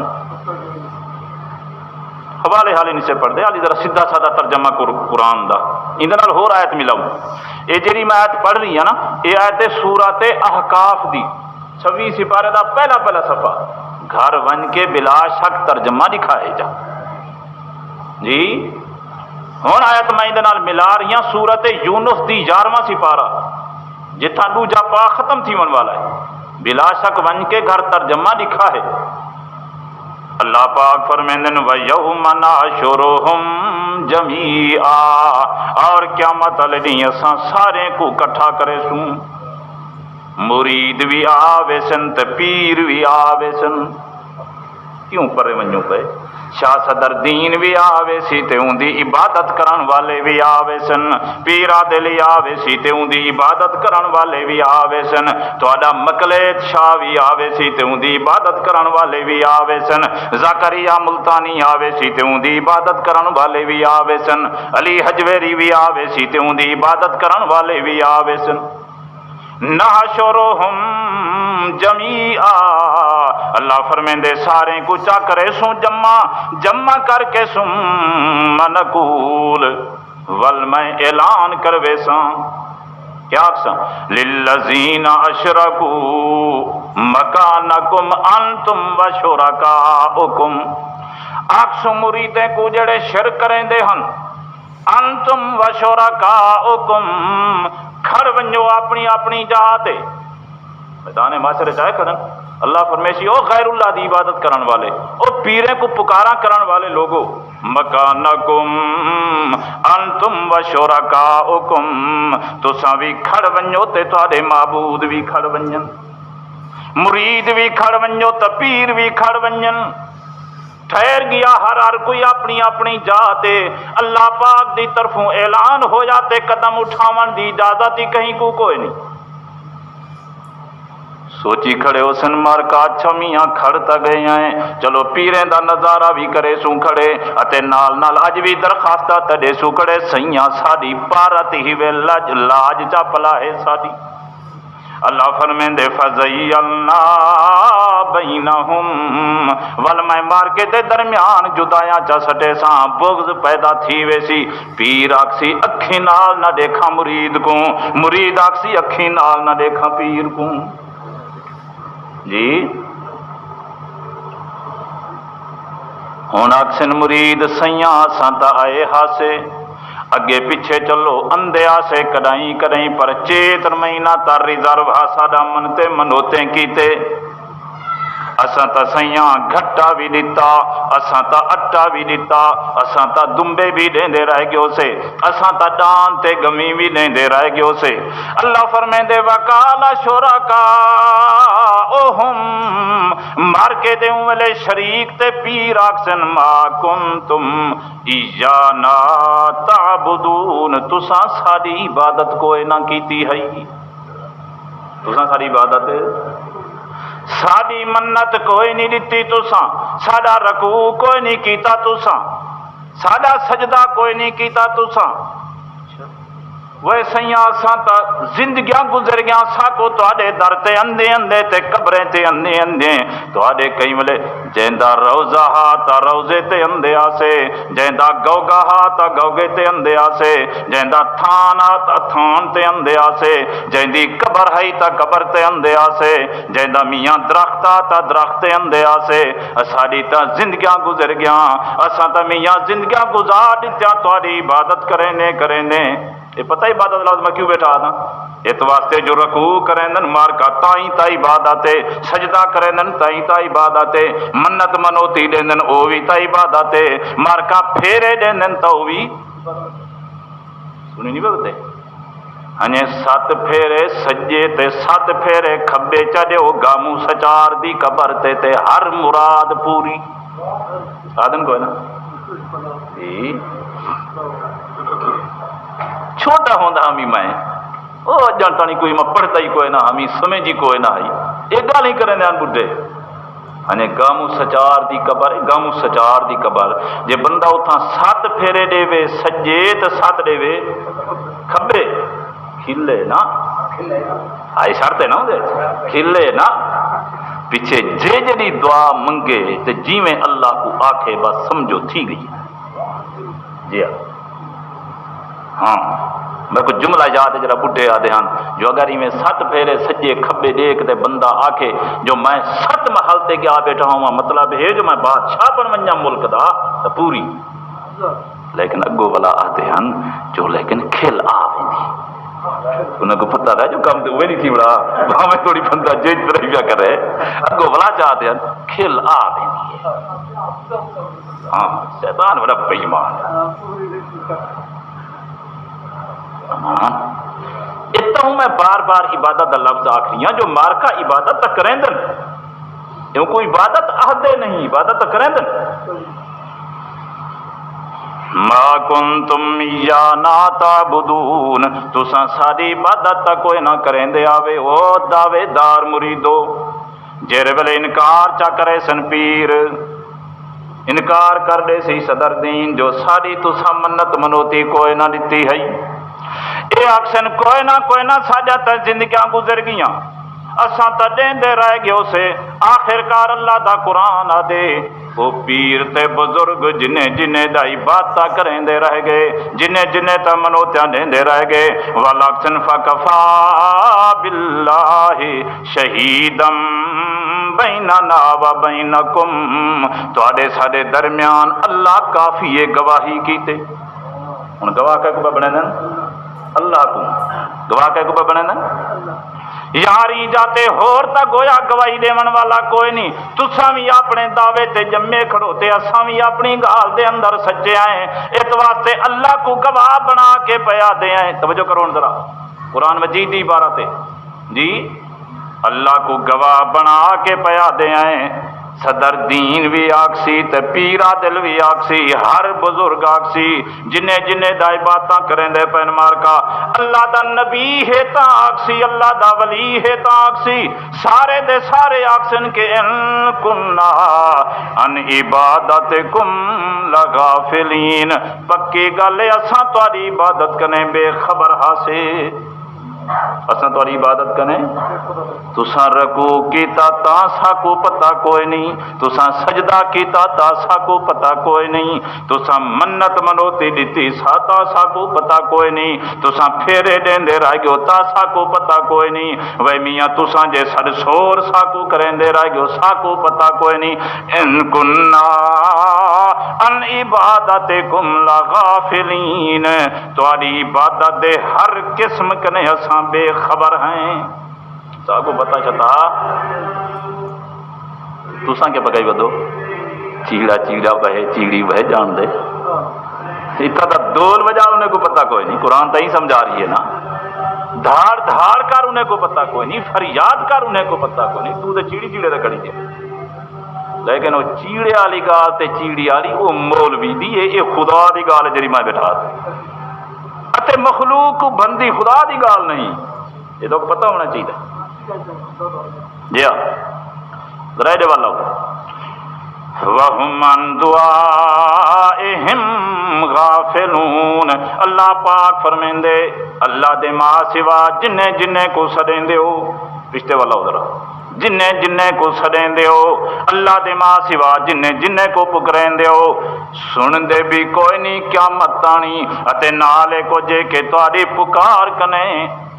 Speaker 1: حوالے حالی نہیں سے پڑھ دے علی ذرا سیدھا سادہ ترجمہ قرآن دا اندے نال ہور آیت ملاؤں یہ جڑی میں آیت پڑھ رہی ہوں نا یہ آیت سورۃ احقاف دی 26 سپارے دا پہلا صفحہ گھر ون کے بلا شک ترجمہ دکھائے جا جی ہوں آیت میں اندے نال ملا رہی ہوں سورۃ یونس دی 11واں سپارہ جتھا دوجا پا ختم تھی من والا ہے بلا شک ون کے گھر ترجمہ لکھا ہے اللہ پاک فرمیندے وَيَوْمَ نَحْشُرُهُمْ جَمِيعًا اور قیامت والے دن اساں سارے کو اکٹھا کرے سوں مرید بھی آوے سن تے پیر بھی آوے سن کیوں پرے ونجو پے شاہ صدر دین بھی آوے سی تے ان دی عبادت کرن والے بھی آوے سن پیرا دلی آوے سی تے ان دی عبادت کرن والے بھی آوے سن تہاڈا مقلید شاہ بھی آوے سی تے ان دی عبادت کرن والے بھی آوے سن زکریا ملتانی آوے سی تے ان دی عبادت کرن والے بھی آوے سن علی حجویری بھی آوے سی تے ان دی عبادت کرن والے بھی آوے سن نحشرہم جمیعا اللہ فرمیندے سارے کو چا کرے سوں جمع کر کے سوں منقول ول میں اعلان کروے ساں کیا ساں للذین اشرکوا مکانکم انتم وشرکاؤکم آکسو مریدیں کو جڑے شرک کریں دے ہن انتم وشرکاؤکم کھڑ ونجو اپنی جاتے میدان معاشرے چاہے کرن اللہ فرمیشی او غیر اللہ دی عبادت کرن والے او پیرے کو پکارا کرن والے لوگو مکانکم انتم وشرکاؤکم تساں بھی کھڑ ونجو تے تواڈے معبود بھی کھڑ ونجن مرید بھی کھڑ ونجو تے پیر بھی کھڑ ونجن ٹھہر گیا ہر کوئی اپنی جاتے اللہ پاک دی طرفوں اعلان ہو جاتے قدم اٹھاون دی اجازت ہی کہیں کو کوئی نہیں سوچی کھڑے ہو سن مارکا اچھا میاں کھڑتا گئے ہیں چلو پیریں دا نظارہ بھی کرے سوں کھڑے اتے نال اج بھی درخواستہ تڑے سوں کھڑے سیاں ساڈی پارت ہی وے لاج چا پلا ہے ساڈی اللہ فرمیندے فزیلنا بینہم ول میں مار کے دے درمیان جدایاں چا سٹے ساں بغض پیدا تھی ویسی پیر آکسی اکھی نال نہ دیکھا مرید کو مرید آکسی اکھی نال نہ دیکھا پیر کو جی ہن آکسن مرید سیاں سانتا آئے ہاسے اگے پیچھے چلو اندے آسے کدائیں پر چیتر مہینہ تر ریزرو ساڈا منتے منوتے کیتے اساں تا سیاں گھٹا بھی دیتا اساں تا اٹا بھی دیتا اساں تا دمبے بھی دیندے رہ گیو سے اساں تا ڈان تے گمی بھی دیندے رہ گیو سے اللہ فرمیندے وقال شرکاؤہم مار کے دیوں والے شریک تے پیر آکسن ما کنتم ایانا تعبدون تساں ساری عبادت کوئی نہ کیتی ہے تساں ساری عبادت ساری منت کوئی نہیں دیتی تساں ساڈا رکوع کوئی نہیں کیتا تساں ساڈا سجدہ کوئی نہیں کیتا تساں وہ سیاں ساں تا زندگیاں گزر گیا ساکو تواڈے در تے اندے تے قبریں تے اندے تواڈے کئی ویلے جیندا روزہ ہا تا روزے تے اندے آسے جیندا گوگا ہا تا گوگے تے اندے آسے جیندا تھان ہا تا تھان تے اندے آسے جیندی قبر ہے تا قبر تے اندے آسے جیندا میاں درخت ہا تا درخت تے اندے آسے ساڈی تا زندگیاں گزر گیا اساں تا میاں زندگیاں گزار دتیاں تواڈی عبادت کرینے یہ پتہ عبادت لفظ میں کیوں بیٹھا تھا اس واسطے جو رکوع کریں مار کا تائیں تا عبادت ہے سجدہ کریں تائیں تا عبادت ہے منت منوتی دین او بھی تا عبادت ہے مار کا پھیرے دین تا او بھی سنی نہیں بولتے ہنے 7 پھیرے سجے تے 7 پھیرے کھبے چڑھو گامو سچار دی قبر تے ہر مراد پوری آدن کوئی نا چھوٹا ہوندا ہمیں میں او جانتا نہیں کوئی میں پڑھتا ہی کوئی نہ ہمیں سمجھی کوئی نہ آئی ایک گال ہی کریں دیان بڈھے ہنے گامو سچار دی قبر جے بندہ اتھاں 7 پھیرے دے وے سجے تے 7 دے وے کھبے کھلے نا آئی شرط ہے نا دے کھلے نا پیچھے جی دعا منگے تے جی میں اللہ کو آکھے بس سمجھو تھی گئی. جی ہاں میں کچھ جملہ یاد ہے جرا بڈھے آدھے ہن جو اگر میں 7 پھیرے سجے کھبے دیکھ تے بندہ آکھے جو میں 7 محل تے گیا بیٹھا ہوں مطلب ہے جو میں بادشاہ بن ونجا ملک دا تو پوری. لیکن اگو والا آدھے ہن جو لیکن کھل آ ویندی انہوں کو پتہ ہے جو کام تو وہ نہیں تھی بڑا میں تھوڑی بندہ جیج طرح پیا کرے اگو والا چاہتے ہیں کھل آ ویندی ہے. ہاں شیطان بڑا بے ایمان ہے. اتنا ہوں میں بار بار عبادت کا لفظ آخری ہوں جو مارکا عبادت تک کریں دن کیوں کوئی عبادت عہدے نہیں عبادت تک کریں دن. ما کنتم یانا تعبدون تساں ساری عبادت تک کوئی نہ کریں دے آوے او دعوے دار مریدو جیرے ویلے انکار چا کرے سن پیر انکار کر دے سی صدر دین جو ساری تساں منت منوتی کوئی نہ دیتی ہے اے آکسن کوئی نہ ساجا تا زندگیاں گزر گیاں اساں تا دیندے رہ گئے اسے آخرکار اللہ دا قرآن آ دے وہ پیر تے بزرگ جنہیں دا عبادتہ کریں دے رہ گئے جنہیں تا منوتیاں دیندے رہ گئے وَلَقْسَنْ فَكَفَا بِاللَّهِ شَهِيدًا بَيْنَنَا وَبَيْنَكُمْ تواڈے ساڈے درمیان اللہ کافی ہے گواہی کیتے. ہن گواہ کہ کو بنے دن اللہ کو گواہ کہ کو بنے دن یاری جاتے ہور تا گویا گواہی دیون والا کوئی نہیں. تساں بھی اپنے دعوے تے جمے کھڑوتے اساں بھی اپنی گال دے اندر سچے آئے اس واسطے اللہ کو گواہ بنا کے پیا دے آئے. توجہ کرو ذرا قرآن مجید دی عبارت ہے جی اللہ کو گواہ بنا کے پیا دے آئے. صدر دین بھی آکسی تے پیرا دل بھی آکسی ہر بزرگ آکسی جنہیں دا عبادتاں کریں دے پین مارکا اللہ دا نبی ہے تا آکسی اللہ دا ولی ہے تا آکسی سارے دے سارے آکسن کے ان کننا ان عبادتکم لغافلین پکی گلے اساں تواڈی عبادت کنے بے خبر ہاسے اساں تواڈی عبادت کنے تساں رکوع کیتا تا ساکو پتہ کوئی نہیں تساں سجدہ کیتا تا ساکو پتہ کوئی نہیں تساں منت منوتی دیتی تا ساکو پتہ کوئی نہیں تساں پھیرے دیندے رہ گئو تا ساکو پتہ کوئی نہیں وے میاں تساں جے سڑ سور ساکو کریندے رہ گئو ساکو پتہ کوئی نہیں ان کننا ان عبادتکم لغافلین تواڈی عبادت دے ہر قسم کنے اساں بے خبر ہیں. ساکو پتہ چتا تساں کے پکائی بدو چیڑا بہے چیڑی بہے جان دے اتنا دا دول بجا انہیں کو پتہ کوئی نہیں. قرآن تا ہی سمجھا رہی ہے نا دھاڑ کر انہیں کو پتہ کوئی نہیں فریاد کر انہیں کو پتہ کوئی نہیں تو تے چیڑے تے کڑی دے لیکن وہ چیڑے والی گال تے چیڑی والی وہ مولوی دی ہے یہ خدا دی گال ہے جڑی میں بٹھا تے مخلوق بندی خدا دی گال نہیں یہ تو پتہ ہونا چاہیے. جی ہاں رہے والا وَهُمْ عَنْ دُعَائِهِمْ غَافِلُونَ اللہ پاک فرمیندے اللہ دے ماں سوا جنہیں کو سدیں ہو رشتے والا ادھر جنہیں کو سدیں ہو اللہ دے ماں سوا جنہیں کو پکریں ہو سن دے بھی کوئی نہیں قیامت آنی اتے نالے کو جے کہ تاری پکار کنے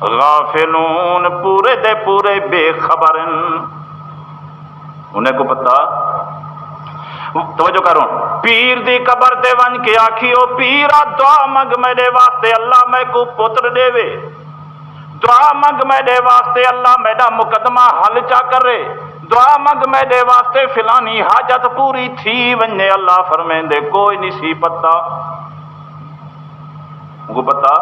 Speaker 1: غافلون پورے دے پورے بے خبرن انہیں کو پتہ. توجہ کرو پیر دی قبر تے ون کے آکھیو پیرا دعا منگ میرے واسطے اللہ میں کو پتر دے وے دعا منگ میرے واسطے اللہ میرا مقدمہ حل چا کرے دعا منگ میرے واسطے فلانی حاجت پوری تھی ونجے اللہ فرمیندے کوئی نہیں سی پتہ کو پتہ.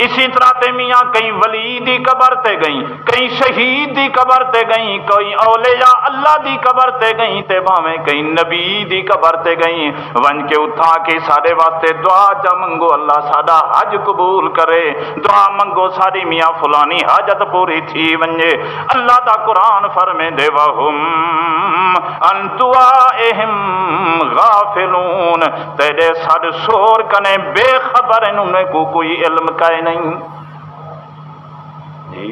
Speaker 1: اسی طرح تے میاں کئی ولی دی قبر تے گئیں کئی شہید دی قبر تے گئیں کوئی اولیاء اللہ دی قبر تے گئیں تے بھاویں کئی نبی دی قبر تے گئیں ون کے اٹھا کے سارے واسطے دعا جا منگو اللہ ساڈا حج قبول کرے دعا منگو ساری میاں فلانی حاجت پوری تھی ونجے. اللہ دا قرآن فرمیندے وہم ان دعائہم غافلون تیرے سڑ سور کنے بے خبر انہیں کو کوئی علم کا نہیں. جی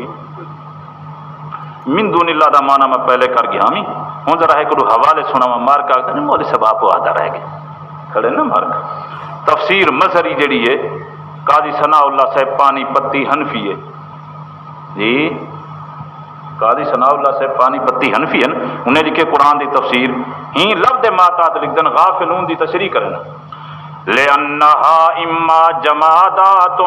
Speaker 1: من دون اللہ دا معنی میں پہلے کر گیا ہمیں ہوں ذرا ایک حوالے سنا میں مار کا مولوی صاحب آپ آدھا رہ گئے کھڑے نا مار کا تفسیر مظہری جڑی ہے قاضی ثناء اللہ صاحب پانی پتی حنفی ہے جی قاضی ثناء اللہ صاحب پانی پتی حنفی ہیں انہیں لکھے قرآن دی تفسیر ہی لفظ ماتات لکھ دن غافلون دی تشریح کرنا لِأَنَّهَا إِمَّا جَمَادَاتٌ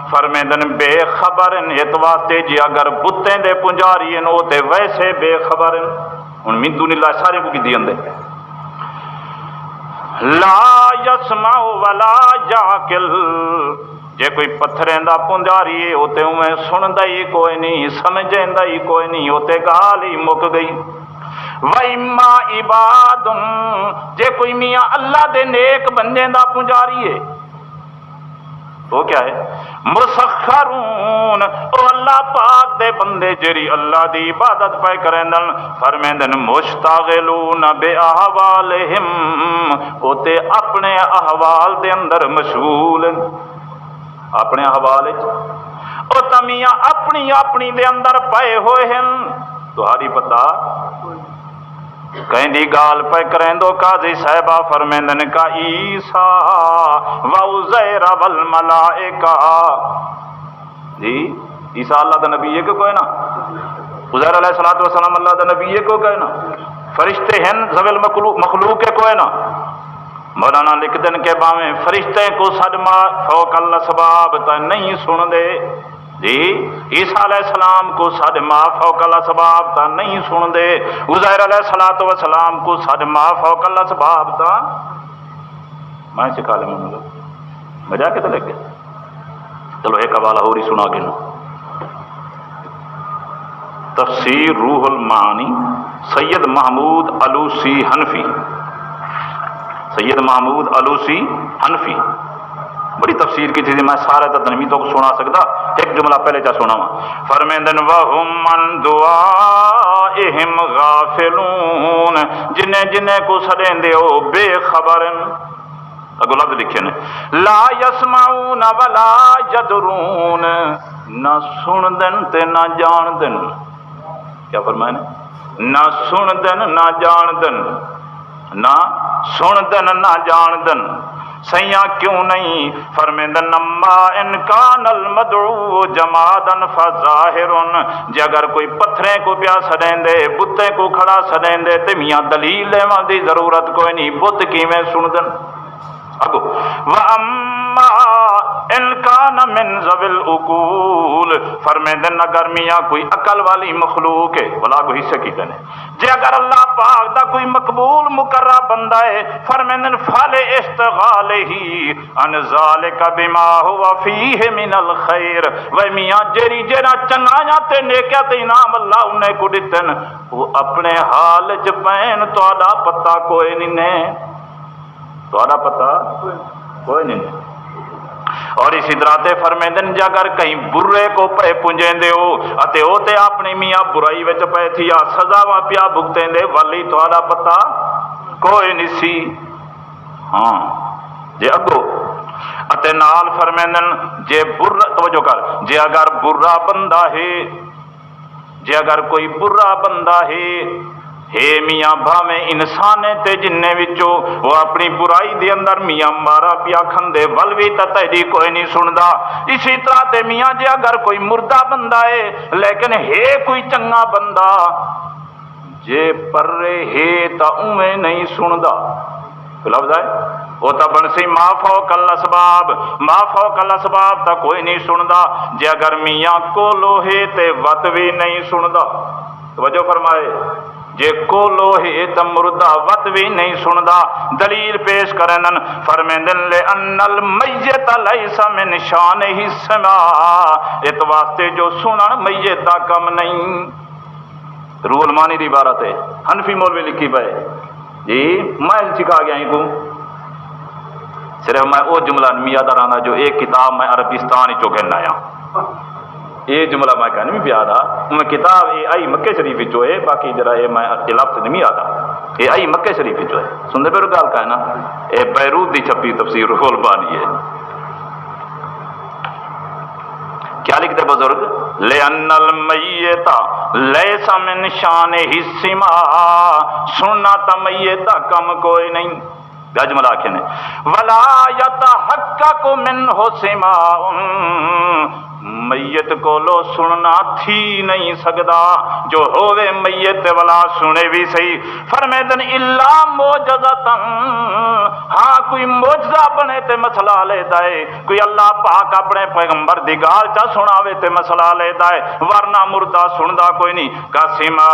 Speaker 1: فرمیدن بے خبرن اس واسطے جی اگر بتیں دے پنجاری ہیں وہ تے ویسے بے خبرن ان من دون اللہ سارے کو کی دی اندے لا يسمع ولا يعقل جے کوئی پتھریں دا پنجاری ہے ہوتے ہوئے سن دائی کوئی نہیں سمجھیں دائی کوئی نہیں ہوتے گال ہی مک گئی وَإِمَّا عِبَادٌ جے کوئی میاں اللہ دے نیک بندے دا پنجاری ہے تو کیا ہے مسخرون او اللہ پاک دے بندے جری اللہ دی عبادت پہ کرندن فرمیندن مشتغلون بے احوالہم ہوتے اپنے احوال دے اندر مشغول اپنے احوال او تمیاں اپنی دے اندر پائے ہوئے ہیں تہاری پتہ کہیں دی گال پہ کریں دو قاضی صاحبہ فرمیندن کا عیسیٰ وعزیر والملائکہ جی عیسیٰ اللہ دا نبی ہے کہ کوئی نا عزیر علیہ السلام اللہ دا نبی ہے کوئی نا فرشتے ہیں زویل مخلوق ہے کوئی نا مولانا لکھ دن کے باویں فرشتے کو صدمہ فوق الاسباب تا نہیں سن دے جی عیسیٰ علیہ السلام کو صدمہ فوق الاسباب تا نہیں سن دے عزیر علیہ السلام کو صدمہ فوق الاسباب تا میں سکھا لیں مجھا کے تو لگ گئے چلو ایک حوالہ ہو رہی سنا کے نو تفسیر روح المعانی سید محمود علوسی حنفی سید محمود علوسی حنفی بڑی تفسیر کی چیزیں میں سارے تنمیتوں کو سنا سکتا ایک جملہ پہلے چاہ سنا فرمیندن وَهُمْ مَنْ دُعَائِهِمْ غَافِلُونَ جنہیں کو سڑیں دے ہو بے خبرن اگو لفظ لکھے نے لا يسمعون ولا يدرون نہ سن دن تے نہ جان دن کیا فرمائے نے نہ سن دن نہ جان دن نہ سن دن نہ جان دن سیاں کیوں نہیں فرمیندن نما انکان المدعو جمادن فظاہرن جے اگر کوئی پتھریں کو پیا سڑیں دے بتے کو کھڑا سڑیں دے تے میاں دلیل لیوان دی ضرورت کوئی نہیں بت کی میں سن دن اگو وَأَمَّا انکان من ذوی العقول فرمیندن اگر میاں کوئی عقل والی مخلوق ہے بلا کو حصہ کی کہنے جے اگر اللہ پاک دا کوئی مقبول مقرر بندہ ہے فرمیندن فال اشتغال ہی ان ذالک بما ہوا فیہ من الخیر و میاں جیری جیرا چنگایا تے نیکیا تے انعام اللہ انہیں کو دیتن وہ اپنے حال چ پین تہاڈا پتہ کوئی نہیں تہاڈا پتہ کوئی نہیں اور اسی طرح تے فرمیندن جے اگر کہیں برے کو پے پنجیں دے ہو اتے او تے اپنی میاں برائی وچ پے تھیا سزا وا پیا بھگتیں دے والی تہاڈا پتہ کوئی نہیں سی ہاں جے اگو اتے نال فرمیندن جے برا توجہ کر جے اگر برا بندہ ہے جے اگر کوئی برا بندہ ہے میاں بھاویں انسانے تے جننے وچوں وہ اپنی برائی دے اندر میاں مارا پیا کھندے ول وی تیری کوئی نہیں سندا اسی طرح تے میاں جے اگر کوئی مردہ بندہ ہے لیکن ہے کوئی چنگا بندہ جے پرے ہے تا اویں نہیں سندا لفظ ہے وہ تا بن سی ما فوق الاسباب ما فوق الاسباب تا کوئی نہیں سندا جے اگر میاں کو لوہے تے وت وی نہیں سندا توجہ فرمائے جے کو لوہے تا مردہ وت بھی نہیں سندا دلیل پیش کرنن فرمیندن لے ان المیت لیس من شانہ السماع اس واسطے جو سنن میت دا کم نہیں روح المانی دی عبارت ہے حنفی مولوی لکھی پائے جی میں سکھا گیا ہی کو صرف میں وہ جملہ میاد رانا جو ایک کتاب میں عربستان چو کہنا آیا یہ جملہ میں کہنے بھی پیادا میں کتاب یہ آئی مکہ شریف جو ہے باقی جرا یہ میں لفظ نہیں آتا یہ آئی مکہ شریف جو ہے سنتے پہ گال کا ہے نا یہ بیروت دی چھپی تفسیر روح البانی ہے کیا لکھتے بزرگ لأن المیت لیس من شانہ السماع، سننا تا میت دا کم کوئی نہیں، گجمل آکھے نے ولا یتحقق منہ سماع، میت کو لو سننا تھی نہیں سکدا، جو ہووے میت والا سنے بھی صحیح۔ فرمے دن الا معجزتن، ہاں کوئی معجزہ بنے تے مسئلہ لے دائے، کوئی اللہ پاک اپنے پیغمبر دی گال چا سناوے تے مسئلہ لے دائے، ورنہ مردہ سندا کوئی نہیں۔ کا سماع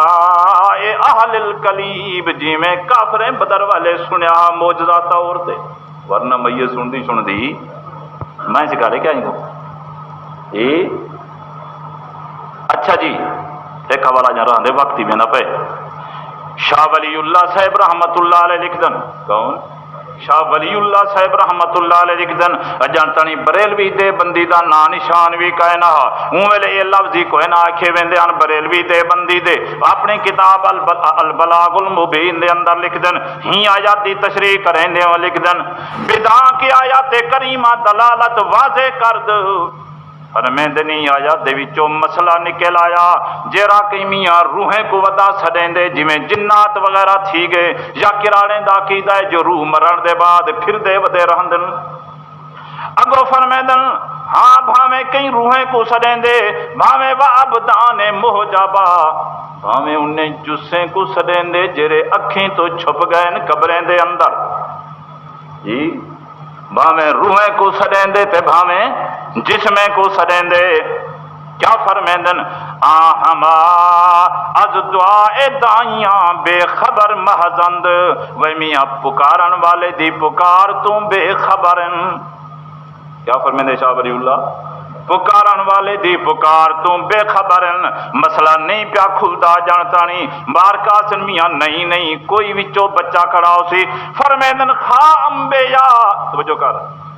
Speaker 1: اہل القلیب، جی میں کافر بدر والے سنیا معجزہ طور تے، ورنہ میت سن دی میں سکھارے کیا ہی اچھا جی ایک حوالہ جہاں رہنے وقت ہی میں نہ پہ شاہ ولی اللہ صاحب رحمت اللہ علیہ لکھ دن، کون شاہ ولی اللہ صاحب رحمت اللہ علیہ لکھ دن جانتانی بریلوی دے بندی دا نا نشان بھی کہے نہ ہوں ویلے یہ لفظی کوئی نہ آکھے ویندے ان بریلوی دے بندی دے اپنی کتاب البلاغ المبین دے اندر لکھ دن ہی آیات دی تشریح کریں دے لکھ دن بدعاں کی آیات کریمہ دلالت واضح کرد، فرمیندنی آیات دے وچوں مسئلہ نکل آیا جیرا کئی میاں روحیں کو ودا سڑیں دے جویں جنات وغیرہ تھی گئے یا کراڑیں دا عقیدہ ہے جو روح مرن دے بعد پھر دے ودے رہندن، اگو فرمیندن ہاں بھاویں کئی روحیں کو سڑیں دے، بھاویں وعبدان محجبا، بھاویں انہیں جسیں کو سڑیں دے جرے اکھیں تو چھپ گئے قبریں دے اندر، جی بھاویں روحیں کو سڑیں دے تے بھاویں جسمیں کو سڑیں دے، کیا فرمیندن آہما از دعائے دائیاں بے خبر محضند، وہ میاں پکارن والے دی پکار تو بے خبرن، کیا فرمیندے شاہ ولی اللہ پکارن والے دی پکار تو بے خبرن، مسئلہ نہیں پیا کھلدا جانتا نہیں بار کاسن میاں نہیں کوئی وچو بچہ کھڑا ہو سی، فرمیندن خواہ انبیاء توجہ کر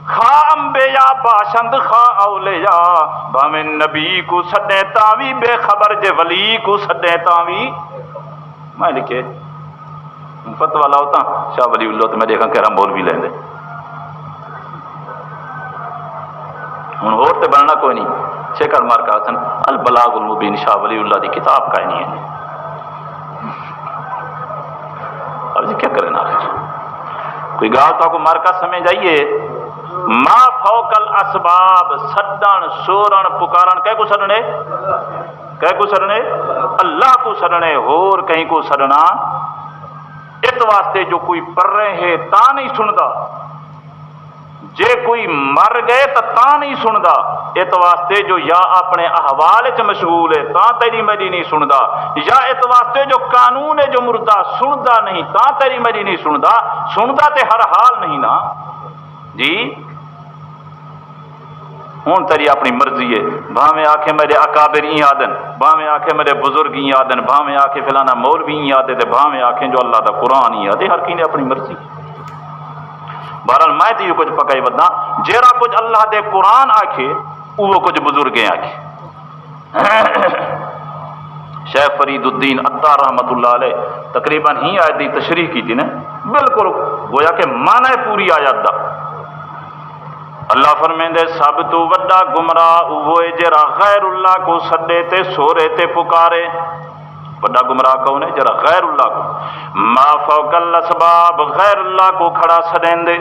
Speaker 1: خواہ انبیاء باشند خواہ اولیاء، بھامیں نبی کو سڈے تاوی بے خبر جے ولی کو سڈے تاوی، میں لکھے فتوہ لاؤتا شاہ ولی اللہ تو میں دیکھا کہہ رہا مول بھی لیں دے ہوں ہوتے بننا کوئی نہیں شیکر مار کا حسن البلاغ المبین شاہ ولی اللہ دی کتاب کا ہی نہیں ہے، اب جی کیا کریں آخر کوئی گاہ تو کو مارکا سمجھ جائیے ما فوق الاسباب سڈن سورن پکارن کہہ کو سڈنے اللہ کو سڈنے اور کہیں کو سڈنا اس واسطے جو کوئی پر رہے ہے تا نہیں سندا، جے کوئی مر گئے تا نہیں سندا، اس واسطے جو یا اپنے احوال چ مشغول ہے تا تیری میری نہیں سندا، یا اس واسطے جو قانون ہے جو مردہ سندا نہیں تا تیری میری نہیں سندا تے ہر حال نہیں نا جی، ہوں تیری اپنی مرضی ہے، بھاویں آکھے میرے اکابر ہی آدن، بھاویں آکھے میرے بزرگ ہی آدن، بھاویں آکھے فلانا مولوی ہی آدے تے بھاویں آکھے جو اللہ دا قرآن ہی آدے، ہر کی نے اپنی مرضی۔ بہرحال میں تو یہ کچھ پکائی بدنا جیرا کچھ اللہ دے قرآن آکھے وہ کچھ بزرگیں آکھے۔ شیخ فرید الدین عطار رحمت اللہ علیہ تقریباً ہی آیت دی تشریح کی تھی نا بالکل گویا کہ معنی پوری آیت دا، اللہ فرمیندے سب تو وڈا گمراہ وہ جرا غیر اللہ کو سڈے تے سورے تے پکارے، بڑا گمراہ کون ہے جرا غیر اللہ کو ما فوق الاسباب غیر اللہ کو کھڑا سڈیں دے،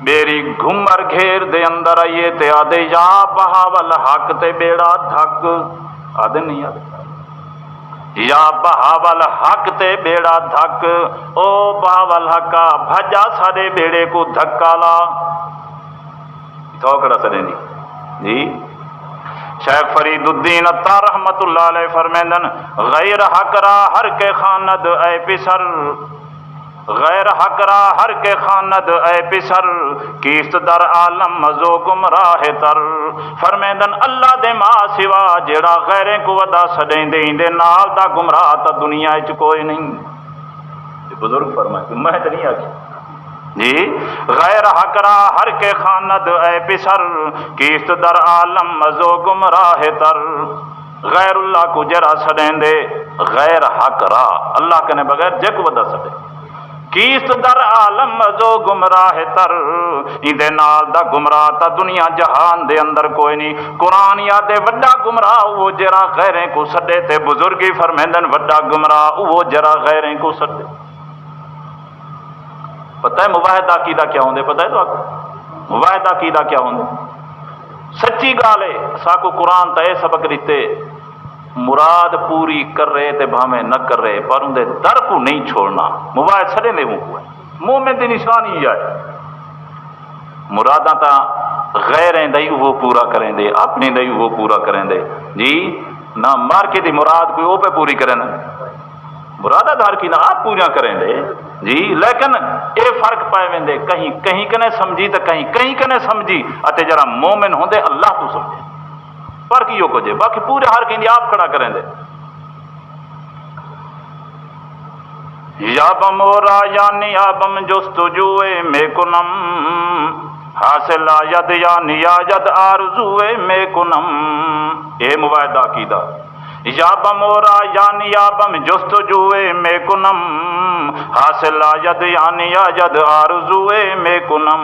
Speaker 1: میری گھمر گھیر دے اندر آئیے تے آدھے یا بہاول حق تے بیڑا دھک، آدھے نہیں آدھے یا بہاول حق تے بیڑا دھک، او بہاول حقا بھجا سارے بیڑے کو دھکا لا، تو کھڑا سڈیں جی۔ شیخ فرید الدین عطار رحمت اللہ علیہ فرمیندن غیر حق را ہر کے خاند اے پسر، غیر حق را ہر کے خاند اے پسر، کیست در عالم مزو گمراہ تر، فرمیندن اللہ دے ماں سوا جیڑا غیریں کو ودا سڈیں دے نال دا گمراہ تا دنیا چ کوئی نہیں، بزرگ فرمائے میں تو نہیں آگی جی، غیر حق را ہر کے خاند اے پسر، کیست در عالم مزو گمراہ تر، غیر اللہ کو جرا سڈیں دے غیر حق را اللہ کنے بغیر جے کو ودا سڈے، کیست در عالم جو گمراہ تر ایندے نال دا گمراہ تا دنیا جہان دے اندر کوئی نہیں۔ قرآن یادے وڈا گمراہ وہ جرا غیریں کو سڈے تے بزرگی فرمیندن وڈا گمراہ وہ جرا غیریں کو سڈے۔ پتہ ہے مواحد عقیدہ کیا ہوندے؟ پتہ ہے تو آپ مواحد عقیدہ کیا ہوندے؟ سچی گال ہے اساں کو قرآن تے اے سبق دیتے مراد پوری کر رہے تے بھامے نہ کر رہے پر اندے در کو نہیں چھوڑنا۔ مواحد سڑے میں ہوں مومن دی نشانی ہی ہے مراداں تا غیریں دئی وہ پورا کریں دے اپنی دئی وہ پورا کریں دے جی نہ مار کے دی مراد کوئی او پہ پوری کریں دے مرادہ دار کی نہ آپ پوریاں کریں دے جی لیکن اے فرق پائے ویندے کہیں کہیں کنے سمجھی تو کہیں کہیں کنے سمجھی اتے جرا مومن ہوندے اللہ تو سمجھے فرق ہی کو جے باقی پورے ہر کہیں آپ کھڑا کریں دے۔ یا بمورا یعنی یا بم جستجوئے میں کنم حاصل آید یعنی آید آرزوئے میں کنم اے مواحد عقیدہ یا بمورا یعنی یا بم جستجوئے میں کنم حاصل آید یعنی آید آرزوئے میں کنم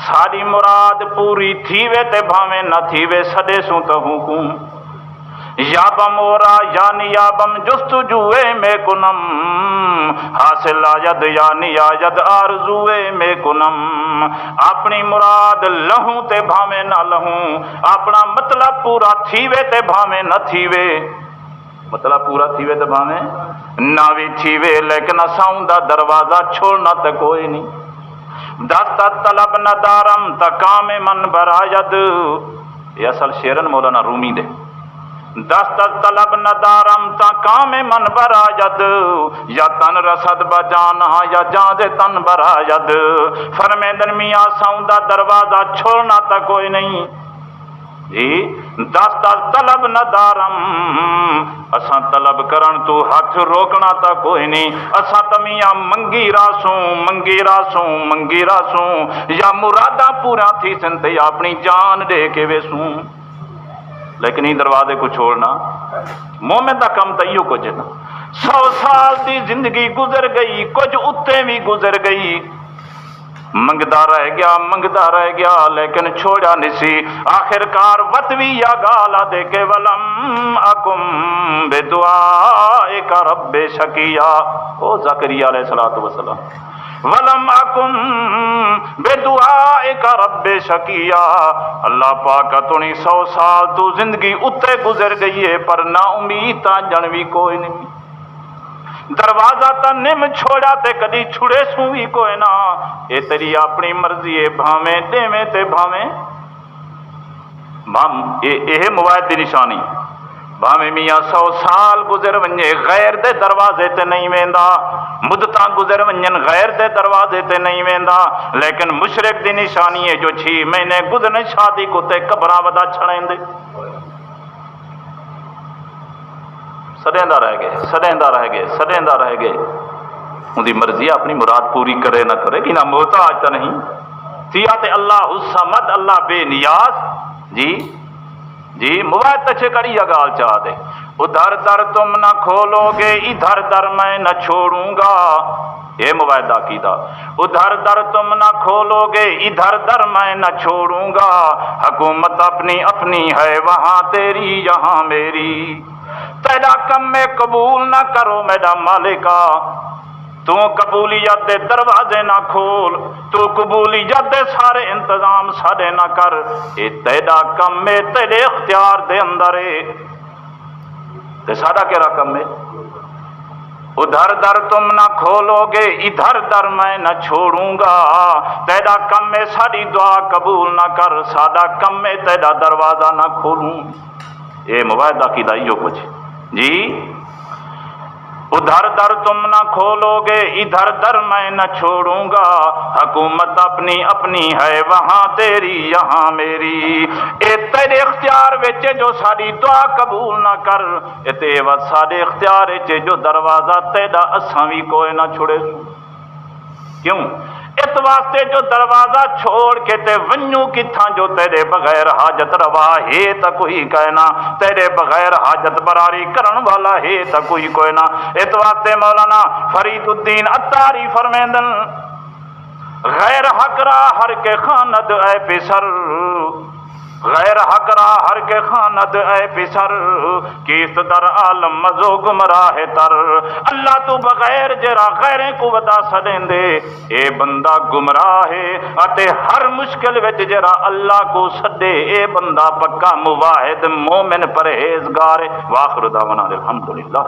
Speaker 1: ساری مراد پوری تھیوے تے بھاویں نہ تھیوے سڈے سوں تو حکم یا بمورا یعنی یا بم جستجوئے میں کنم حاصل آید یعنی آید آرزوئے میں کنم اپنی مراد لہوں تے بھاویں نہ لہوں اپنا مطلب پورا تھیوے تے بھاویں نہ تھیوے مطلب پورا تھیوے تے بھاویں نہ بھی تھیوے لیکن اساں دا دروازہ چھوڑنا تے کوئی نہیں دست طلب نہ دارم تا کام من برآید یہ اصل شیرن مولانا رومی دے دست طلب نہ دارم تا کام من برآید یا تن رسد بجانا یا جان دے تن برآید فرمیندن میاں ساؤں دا دروازہ چھوڑنا تا کوئی نہیں جی دست طلب نہ دارم اساں طلب کرن تو ہاتھ روکنا تا کوئی نہیں اساں تمیاں منگی راسوں یا مرادہ پورا تھی سنتے اپنی جان دے کے ویسوں لیکن ہی دروازے کو چھوڑنا مومن دا کم تیو کچھ نہ 100 سال دی زندگی گزر گئی کچھ اتے بھی گزر گئی منگدا رہ گیا لیکن چھوڑا نسی آخرکار وطوی یا گالا دے کے ولم اکم بے دعائے کا رب شکیہ او زکریا علیہ السلام ولم اکم بے دعائے کا رب شکیہ اللہ پاک تو 100 سال تو زندگی اتے گزر گئی ہے پر نا امید تا جنوی کوئی نہیں دروازہ تا نم چھوڑا تے کدی چھڑے سوں بھی کوئی نہ اے تیری اپنی مرضی ہے بھاویں دیویں تے بھاویں یہ مواحد دی نشانی بھاویں میاں 100 سال گزر ونجے غیر دے دروازے تے نہیں ویندا مدتاں گزر ونجن غیر دے دروازے تے نہیں ویندا لیکن مشرک دی نشانی ہے جو 6 مہینے گزرن شادی کو تے قبراں ودا چھڑیں دے سڑیندہ رہ گئے ان دی مرضی اپنی مراد پوری کرے نہ کرے کہ نہ محتاج تو نہیں تھیا تے اللہ الصمد اللہ بے نیاز جی مواحد تچھے کری یا گال چاہ دے ادھر در تم نہ کھولو گے ادھر در میں نہ چھوڑوں گا یہ مواحد عقیدہ ادھر در تم نہ کھولو گے ادھر در میں نہ چھوڑوں گا حکومت اپنی ہے وہاں تیری یہاں میری تیرا کم میں قبول نہ کرو میرا مالکا تو قبولیت دے دروازے نہ کھول تو قبولیت دے سارے انتظام سارے نہ کر اے تیرا کم میں تیرے اختیار دے اندر ہے تے سارا کیرا کم میں ادھر در تم نہ کھولو گے ادھر در میں نہ چھوڑوں گا تیرا کم میں ساری دعا قبول نہ کر سارا کم میں تیرا دروازہ نہ کھولوں یہ مواحد عقیدہ ہی کچھ جی ادھر در تم نہ کھولو گے ادھر در میں نہ چھوڑوں گا حکومت اپنی ہے وہاں تیری یہاں میری اے تیرے اختیار وچ جو ساری دعا قبول نہ کر اے تے سارے اختیار وچ جو دروازہ تیرا اساں وی کوئی نہ چھڑے کیوں اس واسطے جو دروازہ چھوڑ کے تے ونجو کتھاں جو تیرے بغیر حاجت روا ہے تا کوئی کہنا، تیرے بغیر حاجت براری کرن والا ہے تا کوئی نہ۔ اس واسطے مولانا فرید الدین اتاری فرمیندن غیر حق را ہر کے خاند اے پسر، غیر حق را ہر کے خاند اے پسر، کیست در عالم مزو گمراہ تر۔ اللہ تو بغیر جرا غیریں کو ودا سدیں دے اے بندہ گمراہ ہے، اتے ہر مشکل وچ جرا اللہ کو سدے اے بندہ پکا مواحد مومن پرہیزگار ہے۔ واخر دعوانا الحمدللہ۔